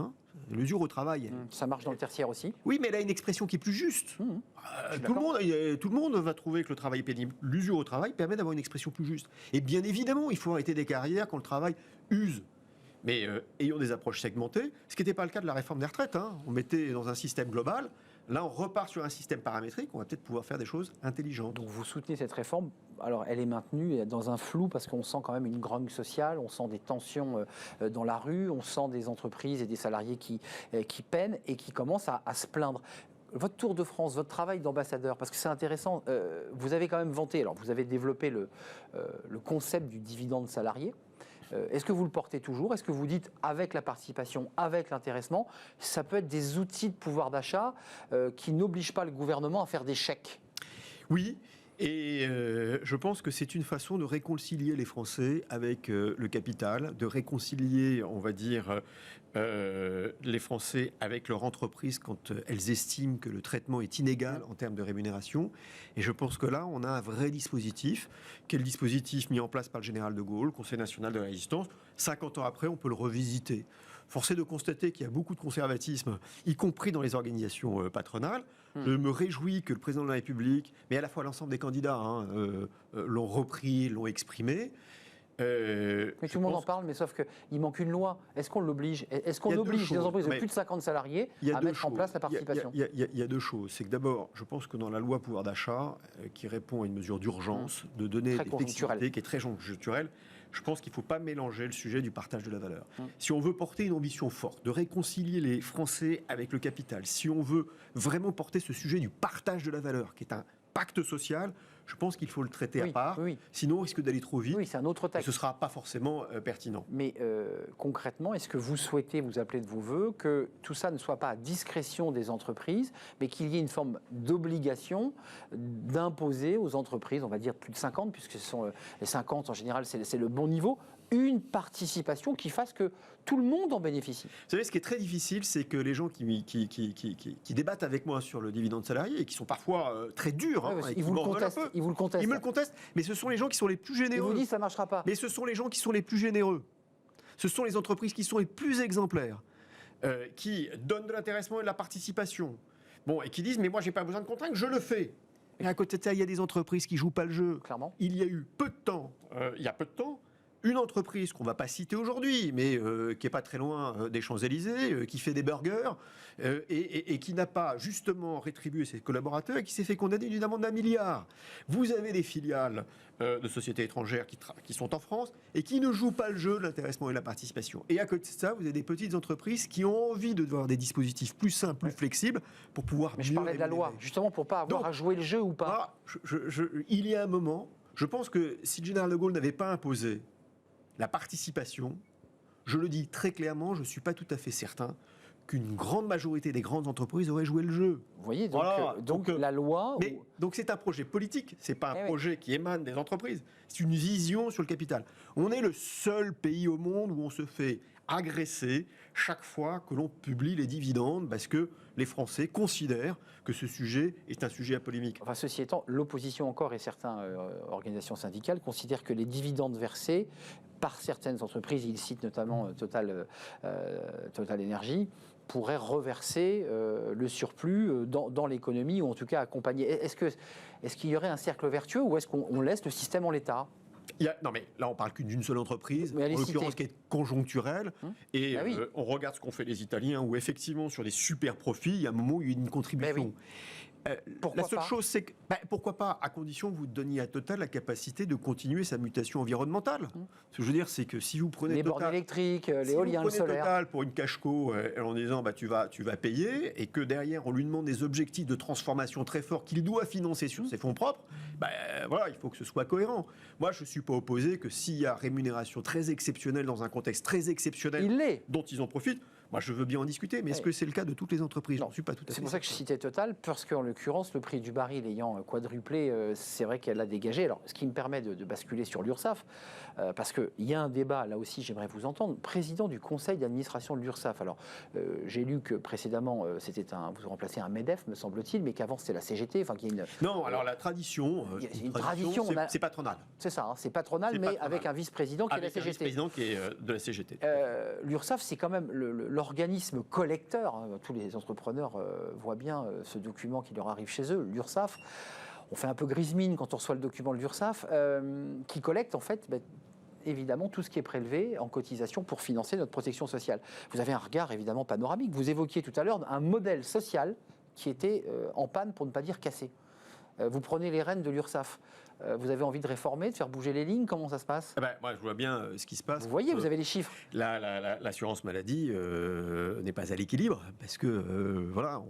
L'usure au travail. Ça marche dans le tertiaire aussi. Oui, mais elle a une expression qui est plus juste. Tout le monde va trouver que le travail est pénible. L'usure au travail permet d'avoir une expression plus juste. Et bien évidemment, il faut arrêter des carrières quand le travail use. Mais ayons des approches segmentées, ce qui n'était pas le cas de la réforme des retraites. On mettait dans un système global. Là, on repart sur un système paramétrique, on va peut-être pouvoir faire des choses intelligentes. Donc vous soutenez cette réforme. Alors elle est maintenue dans un flou parce qu'on sent quand même une grogne sociale, on sent des tensions dans la rue, on sent des entreprises et des salariés qui peinent et qui commencent à se plaindre. votre tour de France, votre travail d'ambassadeur, parce que c'est intéressant, vous avez quand même vanté, alors vous avez développé le concept du dividende salarié. Est-ce que vous le portez toujours? Est-ce que vous dites, avec la participation, avec l'intéressement, ça peut être des outils de pouvoir d'achat qui n'obligent pas le gouvernement à faire des chèques? Oui, et je pense que c'est une façon de réconcilier les Français avec le capital, de réconcilier, on va dire, les Français avec leur entreprise quand elles estiment que le traitement est inégal en termes de rémunération. Et je pense que là, on a un vrai dispositif, qui est le dispositif mis en place par le général de Gaulle, Conseil national de la résistance. 50 ans après, on peut le revisiter. Force est de constater qu'il y a beaucoup de conservatisme, y compris dans les organisations patronales. Je me réjouis que le président de la République, mais à la fois l'ensemble des candidats, l'ont repris, l'ont exprimé. Mais tout le monde en parle, mais sauf qu'il manque une loi. Est-ce qu'on l'oblige? Est-ce qu'on oblige les entreprises de plus de 50 salariés à mettre en place la participation? Il y a deux choses. C'est que d'abord, je pense que dans la loi pouvoir d'achat, qui répond à une mesure d'urgence, de donner des flexibilités, qui est très conjoncturelle, je pense qu'il ne faut pas mélanger le sujet du partage de la valeur. Si on veut porter une ambition forte, de réconcilier les Français avec le capital, si on veut vraiment porter ce sujet du partage de la valeur, qui est un pacte social, je pense qu'il faut le traiter à part. Sinon, on risque d'aller trop vite. Oui, c'est un autre texte. Ce ne sera pas forcément pertinent. Mais concrètement, est-ce que vous souhaitez, vous appelez de vos voeux, que tout ça ne soit pas à discrétion des entreprises, mais qu'il y ait une forme d'obligation d'imposer aux entreprises, on va dire plus de 50, puisque ce sont les 50 en général, c'est le bon niveau, une participation qui fasse que tout le monde en bénéficie? Vous savez, ce qui est très difficile, c'est que les gens qui débattent avec moi sur le dividende salarié, et qui sont parfois très durs, ils vous le contestent. Ils me le contestent, mais ce sont les gens qui sont les plus généreux. Ils vous disent ça ne marchera pas. Mais ce sont les gens qui sont les plus généreux. Ce sont les entreprises qui sont les plus exemplaires, qui donnent de l'intéressement et de la participation. Bon, et qui disent, mais moi, j'ai pas besoin de contraintes, je le fais. Et à côté de ça, il y a des entreprises qui jouent pas le jeu. Clairement. Il y a eu peu de temps, une entreprise qu'on ne va pas citer aujourd'hui, mais qui n'est pas très loin des Champs-Élysées, qui fait des burgers, et qui n'a pas justement rétribué ses collaborateurs et qui s'est fait condamner d'une amende d'1 milliard. Vous avez des filiales de sociétés étrangères qui sont en France et qui ne jouent pas le jeu de l'intéressement et de la participation. Et à côté de ça, vous avez des petites entreprises qui ont envie de voir des dispositifs plus simples, plus flexibles, pour pouvoir Mais je parlais de la loi, justement pour ne pas avoir à jouer le jeu ou pas. Il y a un moment, je pense que si le général de Gaulle n'avait pas imposé la participation, je le dis très clairement, je ne suis pas tout à fait certain qu'une grande majorité des grandes entreprises auraient joué le jeu. Vous voyez, donc la loi... Mais, donc c'est un projet politique, ce n'est pas un projet qui émane des entreprises, c'est une vision sur le capital. On est le seul pays au monde où on se fait agresser chaque fois que l'on publie les dividendes, parce que les Français considèrent que ce sujet est un sujet à polémique. Enfin, ceci étant, l'opposition encore et certaines organisations syndicales considèrent que les dividendes versés par certaines entreprises, ils citent notamment Total Energy, pourraient reverser le surplus dans l'économie, ou en tout cas accompagner. Est-ce qu'il y aurait un cercle vertueux, ou est-ce qu'on laisse le système en l'état? Non, mais là, on parle qu'une d'une seule entreprise, en l'occurrence qui est conjoncturelle. Et on regarde ce qu'ont fait les Italiens, où effectivement, sur des super profits, il y a un moment où il y a une contribution. La seule chose, c'est que, pourquoi pas, à condition que vous donniez à Total la capacité de continuer sa mutation environnementale. Ce que je veux dire, c'est que si vous prenez les bornes électriques, l'éolien, le solaire, Total pour une cash-co en disant tu vas payer, et que derrière on lui demande des objectifs de transformation très forts qu'il doit financer sur ses fonds propres, voilà, il faut que ce soit cohérent. Moi, je ne suis pas opposé que s'il y a rémunération très exceptionnelle dans un contexte très exceptionnel dont ils en profitent, moi, je veux bien en discuter, mais est-ce que c'est le cas de toutes les entreprises? Je ne suis pas tout à fait. C'est pour ça que je citais Total, parce qu'en l'occurrence, le prix du baril ayant quadruplé, c'est vrai qu'elle a dégagé. Alors, ce qui me permet de basculer sur l'URSSAF, parce qu'il y a un débat, là aussi, j'aimerais vous entendre. Président du conseil d'administration de l'URSSAF. Alors, j'ai lu que précédemment, vous remplacez un MEDEF, me semble-t-il, mais qu'avant, c'était la CGT. Enfin, qu'il y a non, alors la tradition, c'est patronal. C'est ça, c'est patronal, mais avec un vice-président qui est la CGT. Un vice-président qui est de la CGT. L'URSSAF, c'est quand même l'organisme collecteur. Tous les entrepreneurs voient bien ce document qui leur arrive chez eux, l'URSSAF. On fait un peu grise mine quand on reçoit le document de l'URSSAF, qui collecte en fait évidemment tout ce qui est prélevé en cotisation pour financer notre protection sociale. Vous avez un regard évidemment panoramique. Vous évoquiez tout à l'heure un modèle social qui était en panne, pour ne pas dire cassé. Vous prenez les rênes de l'URSSAF. Vous avez envie de réformer, de faire bouger les lignes? Comment ça se passe? Moi, je vois bien ce qui se passe. Vous voyez, vous avez les chiffres. L'assurance maladie n'est pas à l'équilibre parce que voilà,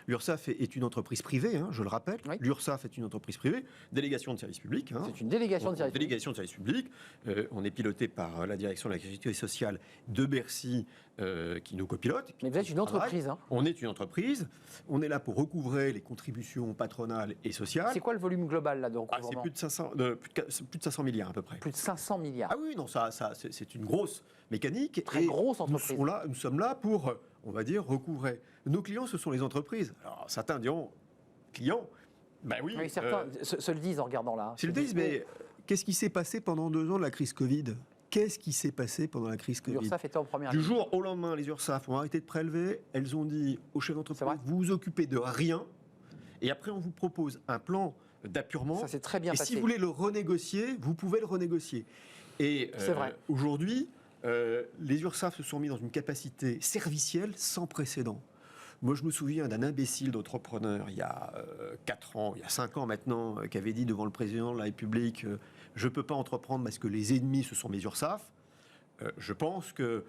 l'URSSAF est une entreprise privée, hein, je le rappelle. Oui. L'URSSAF est une entreprise privée, délégation de service public. Hein. C'est une délégation de service public. Délégation de service public. On est piloté par la direction de la sécurité sociale de Bercy qui nous copilote. Mais vous êtes une entreprise. Hein. On est une entreprise. On est là pour recouvrer les contributions patronales et sociales. C'est quoi le volume global là de recouvrement? C'est plus de 500 milliards à peu près. Plus de 500 milliards. Ah oui, non, c'est une grosse mécanique. Très grosse entreprise. Nous sommes là pour, on va dire, recouvrer. Nos clients, ce sont les entreprises. Alors, certains diront, clients, ben oui. Oui, certains se le disent en regardant là. Se le disent, mais qu'est-ce qui s'est passé pendant 2 ans de la crise Covid? Qu'est-ce qui s'est passé pendant la crise Covid? L'URSSAF était en première Du ligne. jour au lendemain, les URSSAF ont arrêté de prélever. Elles ont dit aux chefs d'entreprise, vous vous occupez de rien. Et après, on vous propose un plan d'appurement. Ça s'est très bien et passé. si vous voulez le renégocier, vous pouvez le renégocier. Et C'est vrai. Aujourd'hui, les URSSAF se sont mis dans une capacité servicielle sans précédent. Moi, je me souviens d'un imbécile d'entrepreneur il y a 4 ans, il y a 5 ans maintenant, qui avait dit devant le président de la République je ne peux pas entreprendre parce que les ennemis, ce sont mes URSSAF. Je pense que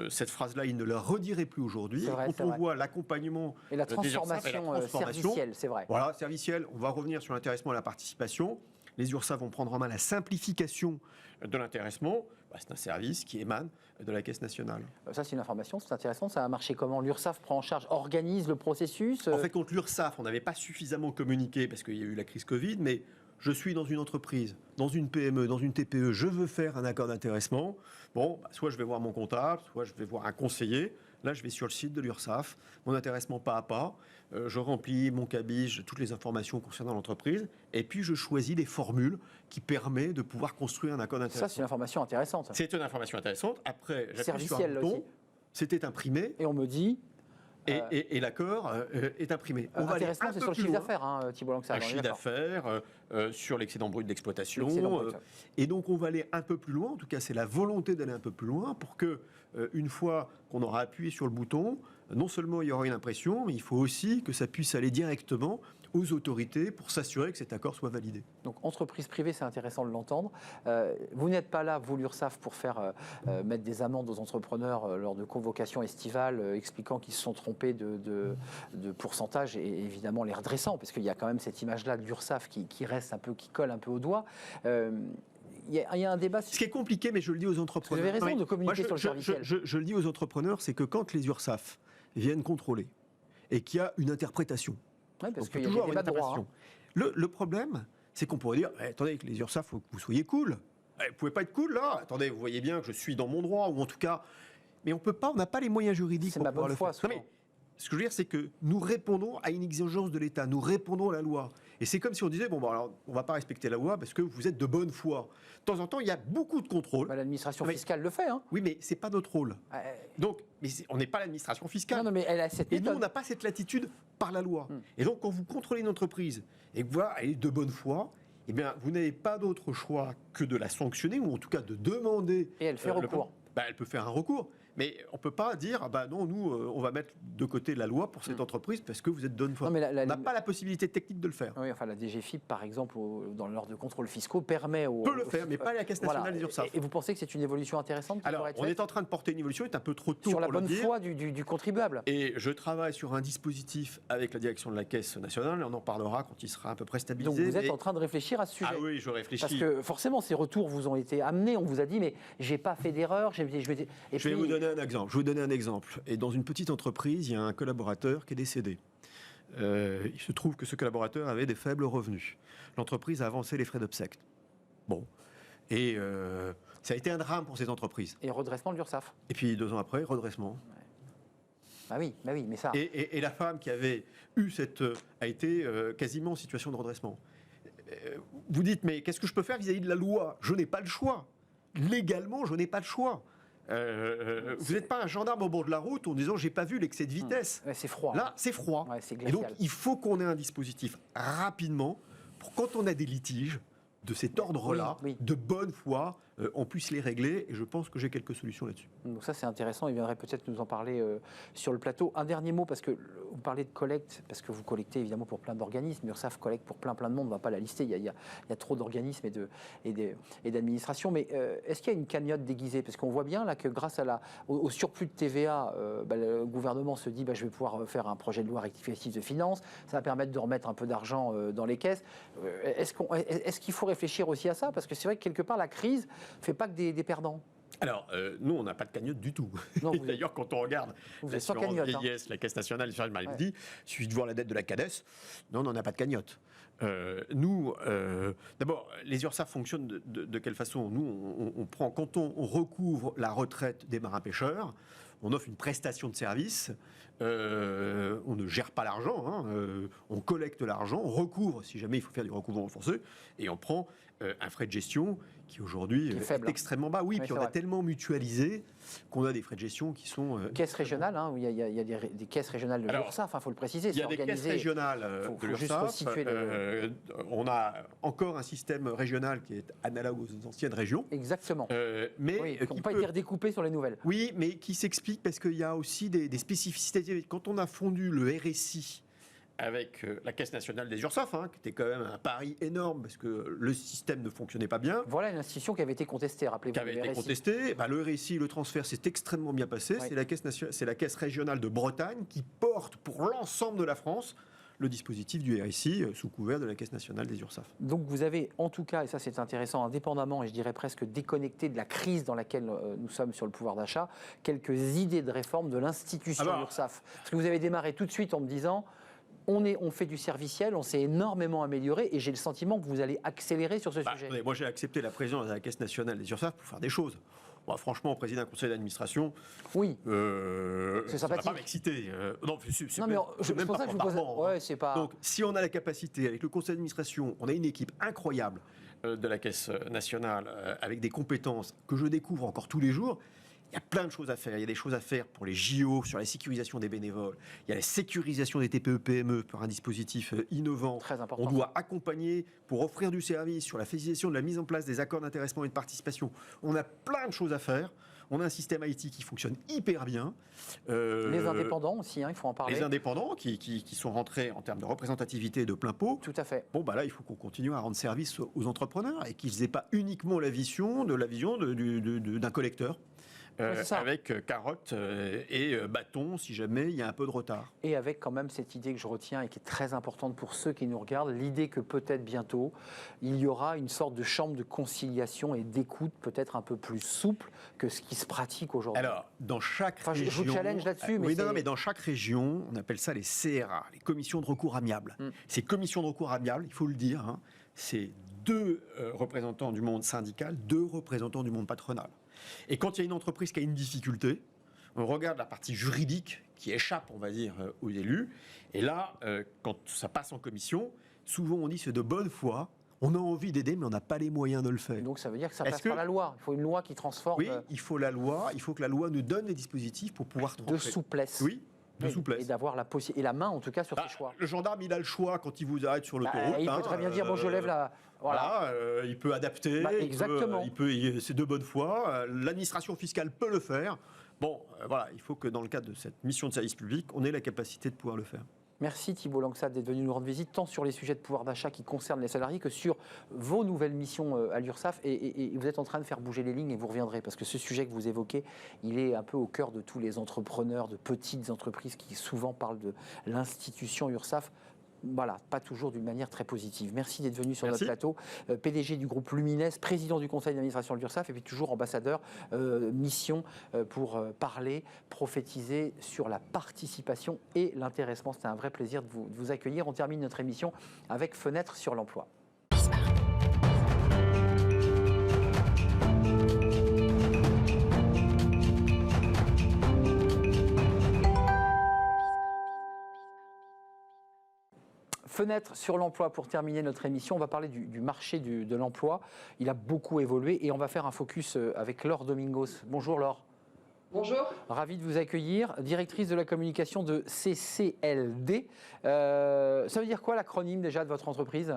cette phrase-là, il ne la redirait plus aujourd'hui. Quand on voit l'accompagnement et la transformation servicielle, c'est vrai. Voilà, servicielle. On va revenir sur l'intéressement et la participation. Les URSSAF vont prendre en main la simplification de l'intéressement. C'est un service qui émane de la Caisse nationale. Ça, c'est une information, c'est intéressant. Ça a marché comment? L'URSSAF prend en charge, organise le processus En fait, contre l'URSSAF, on n'avait pas suffisamment communiqué parce qu'il y a eu la crise Covid, mais je suis dans une entreprise, dans une PME, dans une TPE, je veux faire un accord d'intéressement. Bon, soit je vais voir mon comptable, soit je vais voir un conseiller. Là, je vais sur le site de l'URSSAF, mon intéressement pas à pas. Je remplis mon cabis, toutes les informations concernant l'entreprise, et puis je choisis les formules qui permettent de pouvoir construire un accord d'intéressement. Ça, c'est une information intéressante. C'est une information intéressante. Après, j'appuie sur un Servicielle bouton, aussi. C'était imprimé. Et on me dit... Et l'accord est imprimé. On va intéressant, c'est sur le chiffre d'affaires, hein, Thibault Langsad. Un chiffre d'affaires, sur l'excédent brut d'exploitation. Brut. Et donc, on va aller un peu plus loin. En tout cas, c'est la volonté d'aller un peu plus loin pour que, une fois qu'on aura appuyé sur le bouton, non seulement il y aura une impression, mais il faut aussi que ça puisse aller directement aux autorités pour s'assurer que cet accord soit validé. Donc, entreprise privée, c'est intéressant de l'entendre. Vous n'êtes pas là, vous, l'URSSAF, pour faire mettre des amendes aux entrepreneurs lors de convocations estivales, expliquant qu'ils se sont trompés de pourcentage et évidemment les redressant, parce qu'il y a quand même cette image-là de l'URSSAF qui reste un peu, qui colle un peu au doigt. Il y a un débat. Ce qui est compliqué, mais je le dis aux entrepreneurs. Vous avez raison de communiquer sur le serviciel. Je le dis aux entrepreneurs, c'est que quand les URSSAF viennent contrôler et qu'il y a une interprétation, oui, parce on peut qu'il y a toujours des avoir débats une de droit. interprétation. Le problème, c'est qu'on pourrait dire attendez, les URSSAF, il faut que vous soyez cool. Vous pouvez pas être cool là. Attendez, vous voyez bien que je suis dans mon droit, ou en tout cas. Mais on peut pas, on n'a pas les moyens juridiques C'est pour ma pouvoir bonne le foi, faire. souvent. Ce que je veux dire, c'est que nous répondons à une exigence de l'État, nous répondons à la loi. Et c'est comme si on disait, alors, on ne va pas respecter la loi parce que vous êtes de bonne foi. De temps en temps, il y a beaucoup de contrôles. L'administration fiscale le fait. Hein. Oui, mais ce n'est pas notre rôle. Donc, on n'est pas l'administration fiscale. Non, mais elle a cette et méthode. nous, on n'a pas cette latitude par la loi. Et donc, quand vous contrôlez une entreprise et que vous voyez, elle est de bonne foi, eh bien, vous n'avez pas d'autre choix que de la sanctionner, ou en tout cas de demander... Et elle fait recours. Elle peut faire un recours. Mais on ne peut pas dire, non, nous, on va mettre de côté la loi pour cette entreprise parce que vous êtes de bonne foi. On n'a pas la possibilité technique de le faire. Oui, enfin, la DGFiP, par exemple, dans l'ordre de contrôle fiscaux, permet aux... Peut le faire, mais pas la Caisse nationale des URSSAF. Et vous pensez que c'est une évolution intéressante qui Alors, être on est en train de porter une évolution, il est un peu trop tôt sur la pour le bonne dire. foi du contribuable. Et je travaille sur un dispositif avec la direction de la Caisse nationale, et on en parlera quand il sera à peu près stabilisé. Donc vous êtes en train de réfléchir à ce sujet. Ah oui, je réfléchis. Parce que forcément, ces retours vous ont été amenés, on vous a dit, mais j'ai pas fait d'erreur. Je vais vous donner un exemple. Et dans une petite entreprise, il y a un collaborateur qui est décédé. Il se trouve que ce collaborateur avait des faibles revenus. L'entreprise a avancé les frais d'obsèques. Bon. Et ça a été un drame pour cette entreprise. Et redressement de l'URSSAF. Et puis 2 ans après, redressement. Bah oui, mais ça... Et la femme qui avait eu a été quasiment en situation de redressement. Vous dites, mais qu'est-ce que je peux faire vis-à-vis de la loi? Je n'ai pas le choix. Légalement, je n'ai pas le choix. Vous n'êtes pas un gendarme au bord de la route en disant j'ai pas vu l'excès de vitesse. Ouais, c'est froid. Là, c'est froid. Ouais, c'est et donc, glacial. il faut qu'on ait un dispositif rapidement pour quand on a des litiges de cet ordre-là, Oui. de bonne foi, on puisse les régler. Et je pense que j'ai quelques solutions là-dessus. Donc ça c'est intéressant, il viendrait peut-être nous en parler sur le plateau. Un dernier mot, parce que vous parlez de collecte, parce que vous collectez évidemment pour plein d'organismes, URSSAF collecte pour plein de monde, on ne va pas la lister, il y a trop d'organismes et d'administrations, mais est-ce qu'il y a une cagnotte déguisée? Parce qu'on voit bien là que grâce au surplus de TVA, le gouvernement se dit je vais pouvoir faire un projet de loi rectificatif de finances, ça va permettre de remettre un peu d'argent dans les caisses. Est-ce qu'il faut réfléchir aussi à ça? Parce que c'est vrai que quelque part la crise ne fait pas que des perdants. Alors, nous, on n'a pas de cagnotte du tout. Non, D'ailleurs, quand on regarde l'assurance vieillesse, la Caisse nationale d'assurance maladie, il suffit de voir la dette de la CADES. Non, on n'en a pas de cagnotte. D'abord, les URSSAF fonctionnent de quelle façon? Nous, on prend, quand on recouvre la retraite des marins-pêcheurs, on offre une prestation de service. On ne gère pas l'argent, on collecte l'argent, on recouvre si jamais il faut faire du recouvrement forcé, et on prend un frais de gestion qui aujourd'hui est extrêmement bas. Oui, puis on a tellement mutualisé qu'on a des frais de gestion qui sont... Caisses régionales, où il y a des caisses régionales de l'URSSAF, il faut le préciser. Il y a des caisses régionales de l'URSSAF. On a encore un système régional qui est analogue aux anciennes régions. Exactement. Mais qui n'ont pas été redécoupés sur les nouvelles. Oui, mais qui s'explique parce qu'il y a aussi des spécificités. Quand on a fondu le RSI avec la Caisse nationale des URSSAF, qui était quand même un pari énorme parce que le système ne fonctionnait pas bien. Voilà une institution qui avait été contestée, rappelez-vous. Qui avait été contestée. Le RSI, le transfert, s'est extrêmement bien passé. Oui. C'est la Caisse régionale de Bretagne qui porte pour l'ensemble de la France le dispositif du RSI sous couvert de la Caisse nationale des URSSAF. Donc vous avez en tout cas, et ça c'est intéressant, indépendamment et je dirais presque déconnecté de la crise dans laquelle nous sommes sur le pouvoir d'achat, quelques idées de réforme de l'institution URSSAF. Parce que vous avez démarré tout de suite en me disant... On fait du serviciel, on s'est énormément amélioré et j'ai le sentiment que vous allez accélérer sur ce sujet. Moi, j'ai accepté la présidence de la Caisse nationale des URSSAF pour faire des choses. Moi, franchement, président d'un conseil d'administration, oui, c'est sympathique. Ça va pas m'exciter. Non, mais c'est même pas pour parent. C'est pas... Donc, si on a la capacité, avec le conseil d'administration, on a une équipe incroyable de la Caisse nationale, avec des compétences que je découvre encore tous les jours. Il y a plein de choses à faire. Il y a des choses à faire pour les JO, sur la sécurisation des bénévoles. Il y a la sécurisation des TPE-PME par un dispositif innovant. Très important. On doit accompagner pour offrir du service sur la facilitation de la mise en place des accords d'intéressement et de participation. On a plein de choses à faire. On a un système IT qui fonctionne hyper bien. Les indépendants aussi, il faut en parler. Les indépendants qui sont rentrés en termes de représentativité de plein pot. Tout à fait. Là, il faut qu'on continue à rendre service aux entrepreneurs et qu'ils n'aient pas uniquement la vision d'un collecteur. Avec carotte et bâton si jamais il y a un peu de retard. Et avec quand même cette idée que je retiens et qui est très importante pour ceux qui nous regardent, l'idée que peut-être bientôt il y aura une sorte de chambre de conciliation et d'écoute peut-être un peu plus souple que ce qui se pratique aujourd'hui. Alors, dans chaque région... Je vous challenge là-dessus. Mais dans chaque région, on appelle ça les CRA, les commissions de recours amiables. Ces commissions de recours amiables, il faut le dire, c'est 2 représentants du monde syndical, 2 représentants du monde patronal. Et quand il y a une entreprise qui a une difficulté, on regarde la partie juridique qui échappe, on va dire, aux élus. Et là, quand ça passe en commission, souvent on dit c'est de bonne foi, on a envie d'aider, mais on n'a pas les moyens de le faire. Donc ça veut dire que ça passe par la loi. Il faut une loi qui transforme... Oui, il faut la loi. Il faut que la loi nous donne des dispositifs pour pouvoir trancher. De souplesse. Oui. De souplesse. Et d'avoir et la main, en tout cas, sur ses choix. Le gendarme, il a le choix quand il vous arrête sur l'autoroute. Il peut très bien dire, je lève la... Voilà, il peut adapter. Exactement. C'est de bonne foi. L'administration fiscale peut le faire. Il faut que dans le cadre de cette mission de service public, on ait la capacité de pouvoir le faire. Merci Thibault Langsat d'être venu nous rendre visite, tant sur les sujets de pouvoir d'achat qui concernent les salariés que sur vos nouvelles missions à l'URSSAF. Et vous êtes en train de faire bouger les lignes et vous reviendrez, parce que ce sujet que vous évoquez, il est un peu au cœur de tous les entrepreneurs, de petites entreprises qui souvent parlent de l'institution URSSAF. Pas toujours d'une manière très positive. Merci d'être venu sur notre plateau. PDG du groupe Lumines, président du conseil d'administration de l'URSSAF et puis toujours ambassadeur mission pour parler, prophétiser sur la participation et l'intéressement. C'était un vrai plaisir de vous accueillir. On termine notre émission avec Fenêtre sur l'emploi. Fenêtre sur l'emploi pour terminer notre émission. On va parler du marché de l'emploi. Il a beaucoup évolué et on va faire un focus avec Laure Domingos. Bonjour Laure. Bonjour. Ravi de vous accueillir, directrice de la communication de CCLD. Ça veut dire quoi l'acronyme déjà de votre entreprise ?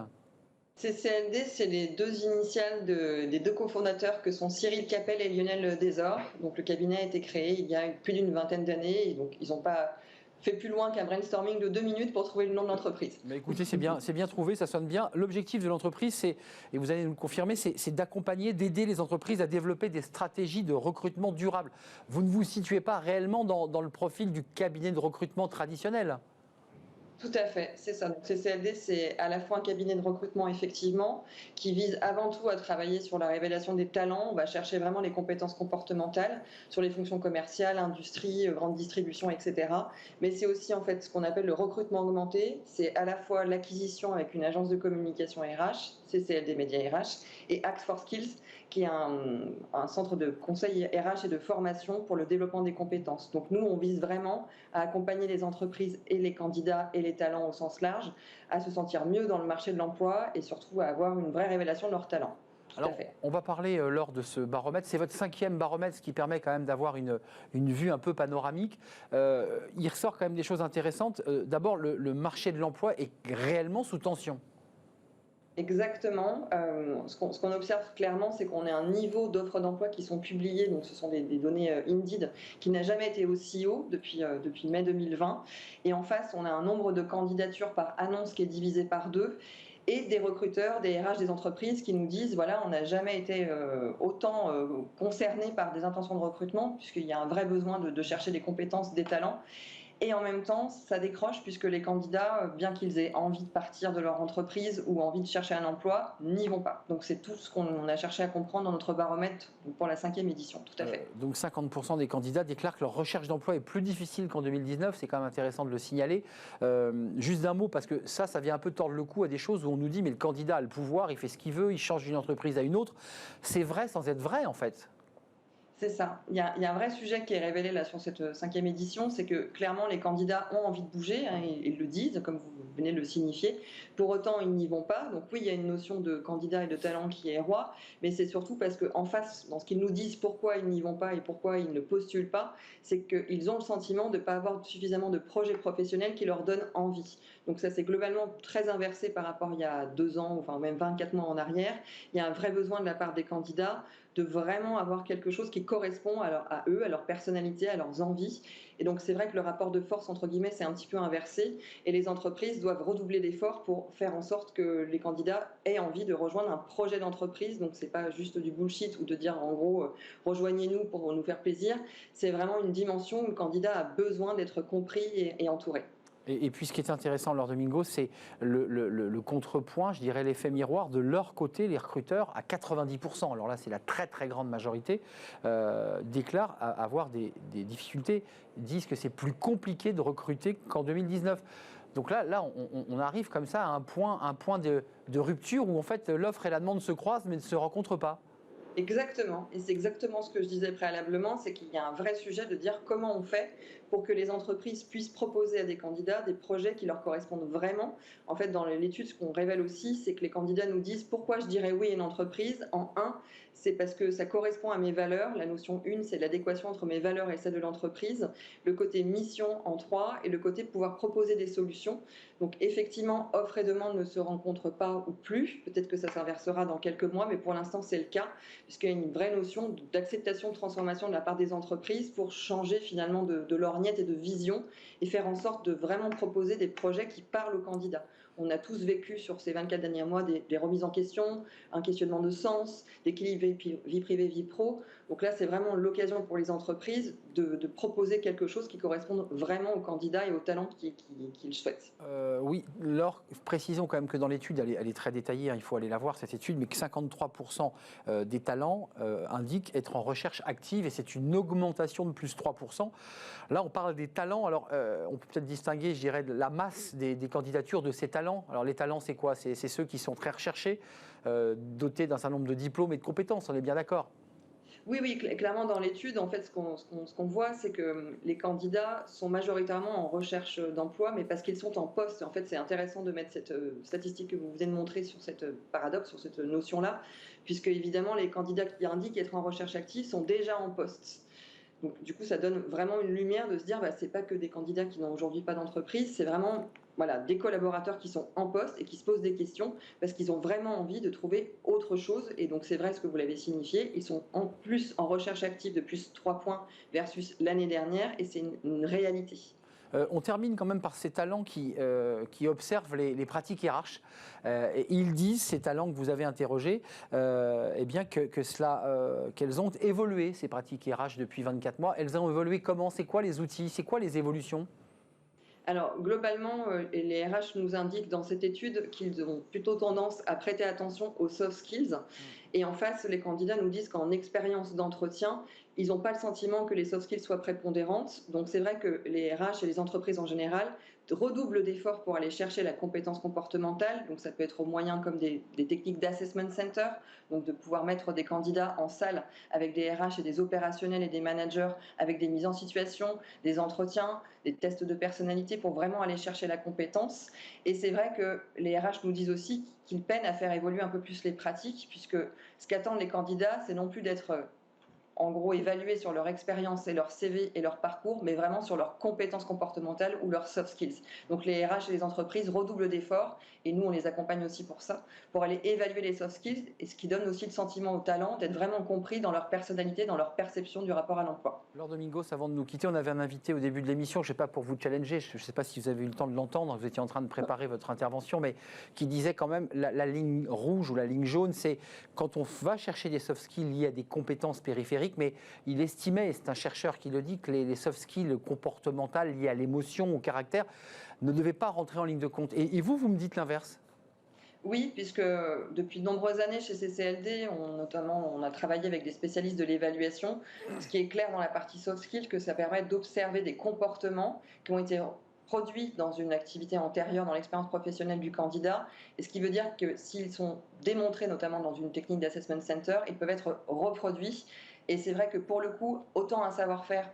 CCLD, c'est les deux initiales des deux cofondateurs que sont Cyril Capel et Lionel Desor. Donc le cabinet a été créé il y a plus d'une vingtaine d'années, et donc ils n'ont pas fait plus loin qu'un brainstorming de 2 minutes pour trouver le nom de l'entreprise. Mais écoutez, c'est bien trouvé, ça sonne bien. L'objectif de l'entreprise, c'est, et vous allez nous le confirmer, c'est d'accompagner, d'aider les entreprises à développer des stratégies de recrutement durable. Vous ne vous situez pas réellement dans le profil du cabinet de recrutement traditionnel. Tout à fait, c'est ça. Donc CCLD, c'est à la fois un cabinet de recrutement, effectivement, qui vise avant tout à travailler sur la révélation des talents. On va chercher vraiment les compétences comportementales sur les fonctions commerciales, industrie, grande distribution, etc. Mais c'est aussi en fait ce qu'on appelle le recrutement augmenté. C'est à la fois l'acquisition avec une agence de communication RH, CCLD Média RH, et Axe for Skills, qui est un centre de conseil RH et de formation pour le développement des compétences. Donc nous, on vise vraiment à accompagner les entreprises et les candidats et les talents au sens large à se sentir mieux dans le marché de l'emploi et surtout à avoir une vraie révélation de leurs talents. Alors, on va parler lors de ce baromètre. C'est votre 5e baromètre, ce qui permet quand même d'avoir une vue un peu panoramique. Il ressort quand même des choses intéressantes. D'abord, le marché de l'emploi est réellement sous tension. Exactement. Ce qu'on observe clairement, c'est qu'on a un niveau d'offres d'emploi qui sont publiées, donc ce sont des données Indeed, qui n'a jamais été aussi haut depuis mai 2020. Et en face, on a un nombre de candidatures par annonce qui est divisé par 2. Et des recruteurs, des RH des entreprises qui nous disent, voilà, on n'a jamais été autant concernés par des intentions de recrutement, puisqu'il y a un vrai besoin de chercher des compétences, des talents. Et en même temps, ça décroche puisque les candidats, bien qu'ils aient envie de partir de leur entreprise ou envie de chercher un emploi, n'y vont pas. Donc c'est tout ce qu'on a cherché à comprendre dans notre baromètre pour la 5e édition, tout à fait. Donc 50% des candidats déclarent que leur recherche d'emploi est plus difficile qu'en 2019, c'est quand même intéressant de le signaler. Juste d'un mot, parce que ça vient un peu tordre le cou à des choses où on nous dit mais le candidat a le pouvoir, il fait ce qu'il veut, il change d'une entreprise à une autre. C'est vrai sans être vrai en fait. C'est ça. Il y a un vrai sujet qui est révélé là sur cette 5e édition, c'est que clairement les candidats ont envie de bouger, hein, ils le disent, comme vous venez de le signifier. Pour autant, ils n'y vont pas. Donc oui, il y a une notion de candidat et de talent qui est roi, mais c'est surtout parce qu'en face, dans ce qu'ils nous disent pourquoi ils n'y vont pas et pourquoi ils ne postulent pas, c'est qu'ils ont le sentiment de ne pas avoir suffisamment de projets professionnels qui leur donnent envie. Donc ça, c'est globalement très inversé par rapport à il y a 2 ans, enfin même 24 mois en arrière. Il y a un vrai besoin de la part des candidats de vraiment avoir quelque chose qui correspond à eux, à leur personnalité, à leurs envies. Et donc c'est vrai que le rapport de force, entre guillemets, c'est un petit peu inversé. Et les entreprises doivent redoubler d'efforts pour faire en sorte que les candidats aient envie de rejoindre un projet d'entreprise. Donc c'est pas juste du bullshit ou de dire en gros rejoignez-nous pour nous faire plaisir. C'est vraiment une dimension où le candidat a besoin d'être compris et entouré. Et puis ce qui est intéressant, Laure Domingo, c'est le contrepoint, je dirais l'effet miroir, de leur côté, les recruteurs, à 90%, alors là c'est la très très grande majorité, déclarent avoir des difficultés, disent que c'est plus compliqué de recruter qu'en 2019. Donc là on arrive comme ça à un point de rupture où en fait l'offre et la demande se croisent mais ne se rencontrent pas. Exactement, et c'est exactement ce que je disais préalablement, c'est qu'il y a un vrai sujet de dire comment on fait pour que les entreprises puissent proposer à des candidats des projets qui leur correspondent vraiment. En fait, dans l'étude, ce qu'on révèle aussi, c'est que les candidats nous disent pourquoi je dirais oui à une entreprise. En un, c'est parce que ça correspond à mes valeurs. La notion 1, c'est l'adéquation entre mes valeurs et celles de l'entreprise. Le côté mission en 3 et le côté pouvoir proposer des solutions. Donc effectivement, offre et demande ne se rencontrent pas ou plus. Peut-être que ça s'inversera dans quelques mois, mais pour l'instant, c'est le cas, puisqu'il y a une vraie notion d'acceptation, de transformation de la part des entreprises pour changer finalement de lorgnette et de vision et faire en sorte de vraiment proposer des projets qui parlent aux candidats. On a tous vécu sur ces 24 derniers mois des remises en question, un questionnement de sens, d'équilibre vie privée, vie pro. Donc là, c'est vraiment l'occasion pour les entreprises de proposer quelque chose qui corresponde vraiment aux candidats et aux talents qu'ils souhaitent. Oui, Laure, précisons quand même que dans l'étude, elle est très détaillée, hein, il faut aller la voir cette étude, mais que 53% des talents indiquent être en recherche active et c'est une augmentation de plus 3%. Là, on parle des talents, alors on peut peut-être distinguer, je dirais, la masse des candidatures de ces talents. Alors les talents, c'est quoi ? C'est ceux qui sont très recherchés, dotés d'un certain nombre de diplômes et de compétences, on est bien d'accord ? Oui, clairement dans l'étude, en fait, ce qu'on voit, c'est que les candidats sont majoritairement en recherche d'emploi, mais parce qu'ils sont en poste. En fait, c'est intéressant de mettre cette statistique que vous venez de montrer sur cette paradoxe, sur cette notion-là, puisque évidemment, les candidats qui indiquent être en recherche active sont déjà en poste. Donc, du coup, ça donne vraiment une lumière de se dire, c'est pas que des candidats qui n'ont aujourd'hui pas d'entreprise, c'est vraiment des collaborateurs qui sont en poste et qui se posent des questions parce qu'ils ont vraiment envie de trouver autre chose. Et donc c'est vrai ce que vous l'avez signifié, ils sont en plus en recherche active de plus 3 points versus l'année dernière et c'est une réalité. On termine quand même par ces talents qui observent les pratiques RH. Et ils disent, ces talents que vous avez interrogés, qu'elles ont évolué, ces pratiques RH, depuis 24 mois. Elles ont évolué comment? C'est quoi les outils? C'est quoi les évolutions? Alors, globalement, les RH nous indiquent dans cette étude qu'ils ont plutôt tendance à prêter attention aux soft skills. Et en face, les candidats nous disent qu'en expérience d'entretien, ils n'ont pas le sentiment que les soft skills soient prépondérantes. Donc, c'est vrai que les RH et les entreprises en général redoublent d'efforts pour aller chercher la compétence comportementale. Donc, ça peut être au moyen comme des techniques d'assessment center, donc de pouvoir mettre des candidats en salle avec des RH et des opérationnels et des managers, avec des mises en situation, des entretiens, des tests de personnalité pour vraiment aller chercher la compétence. Et c'est vrai que les RH nous disent aussi qu'ils peinent à faire évoluer un peu plus les pratiques, puisque ce qu'attendent les candidats, c'est non plus d'être en gros évalués sur leur expérience et leur CV et leur parcours, mais vraiment sur leurs compétences comportementales ou leurs soft skills. Donc les RH et les entreprises redoublent d'efforts, et nous on les accompagne aussi pour ça, pour aller évaluer les soft skills, et ce qui donne aussi le sentiment aux talents d'être vraiment compris dans leur personnalité, dans leur perception du rapport à l'emploi. Laure Domingos, avant de nous quitter, on avait un invité au début de l'émission, je ne sais pas pour vous challenger, je ne sais pas si vous avez eu le temps de l'entendre, vous étiez en train de préparer votre intervention, mais qui disait quand même la ligne rouge ou la ligne jaune, c'est quand on va chercher des soft skills liés à des compétences périphériques, mais il estimait, et c'est un chercheur qui le dit, que les soft skills comportementales liées à l'émotion, au caractère, ne devaient pas rentrer en ligne de compte. Et vous me dites l'inverse? Oui, puisque depuis de nombreuses années chez CCLD, on a travaillé avec des spécialistes de l'évaluation. Ce qui est clair dans la partie soft skills, que ça permet d'observer des comportements qui ont été produits dans une activité antérieure dans l'expérience professionnelle du candidat. Et ce qui veut dire que s'ils sont démontrés, notamment dans une technique d'assessment center, ils peuvent être reproduits. Et c'est vrai que pour le coup, autant un savoir-faire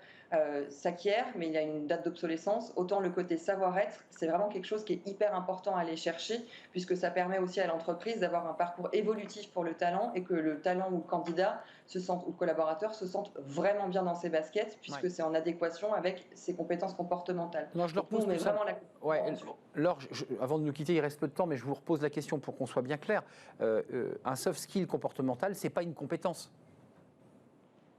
s'acquiert, mais il y a une date d'obsolescence, autant le côté savoir-être, c'est vraiment quelque chose qui est hyper important à aller chercher, puisque ça permet aussi à l'entreprise d'avoir un parcours évolutif pour le talent, et que le talent ou le candidat ou le collaborateur se sente vraiment bien dans ses baskets, puisque c'est en adéquation avec ses compétences comportementales. Non, je leur pose vraiment Laure, avant de nous quitter, il reste peu de temps, mais je vous repose la question pour qu'on soit bien clair. Un soft skill comportemental, c'est pas une compétence.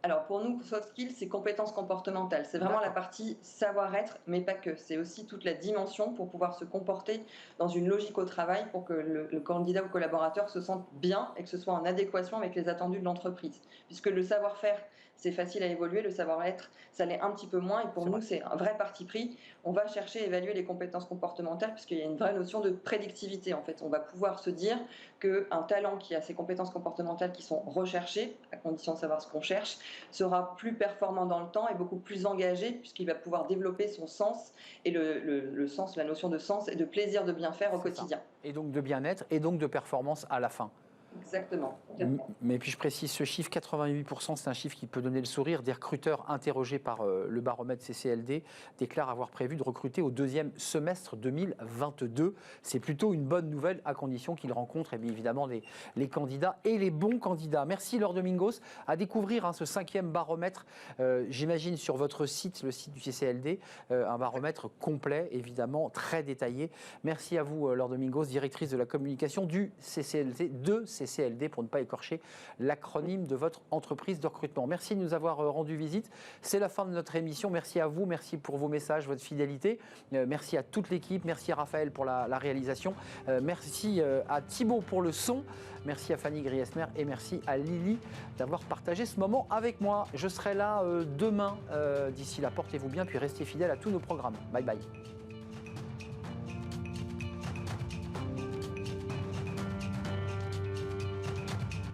Alors pour nous, soft skills, c'est compétences comportementales. C'est vraiment la partie savoir-être, mais pas que. C'est aussi toute la dimension pour pouvoir se comporter dans une logique au travail pour que le candidat ou collaborateur se sente bien et que ce soit en adéquation avec les attendus de l'entreprise. Puisque le savoir-faire, c'est facile à évoluer, le savoir-être, ça l'est un petit peu moins. Et pour nous, c'est un vrai parti pris. On va chercher à évaluer les compétences comportementales puisqu'il y a une vraie notion de prédictivité. En fait, on va pouvoir se dire qu'un talent qui a ces compétences comportementales qui sont recherchées, à condition de savoir ce qu'on cherche, sera plus performant dans le temps et beaucoup plus engagé puisqu'il va pouvoir développer son sens et le sens, la notion de sens et de plaisir de bien faire au quotidien. Et donc de bien-être et donc de performance à la fin. Exactement. Mais puis je précise ce chiffre, 88%, c'est un chiffre qui peut donner le sourire. Des recruteurs interrogés par le baromètre CCLD déclarent avoir prévu de recruter au deuxième semestre 2022. C'est plutôt une bonne nouvelle à condition qu'ils rencontrent évidemment les candidats et les bons candidats. Merci Laure Domingos. À découvrir ce 5e baromètre, j'imagine sur votre site, le site du CCLD, un baromètre complet, évidemment, très détaillé. Merci à vous Laure Domingos, directrice de la communication du CCLD, CCLD, pour ne pas écorcher l'acronyme de votre entreprise de recrutement. Merci de nous avoir rendu visite. C'est la fin de notre émission. Merci à vous, merci pour vos messages, votre fidélité. Merci à toute l'équipe, merci à Raphaël pour la réalisation. Merci à Thibaut pour le son. Merci à Fanny Griesmer et merci à Lily d'avoir partagé ce moment avec moi. Je serai là demain. D'ici là, portez-vous bien, puis restez fidèles à tous nos programmes. Bye bye.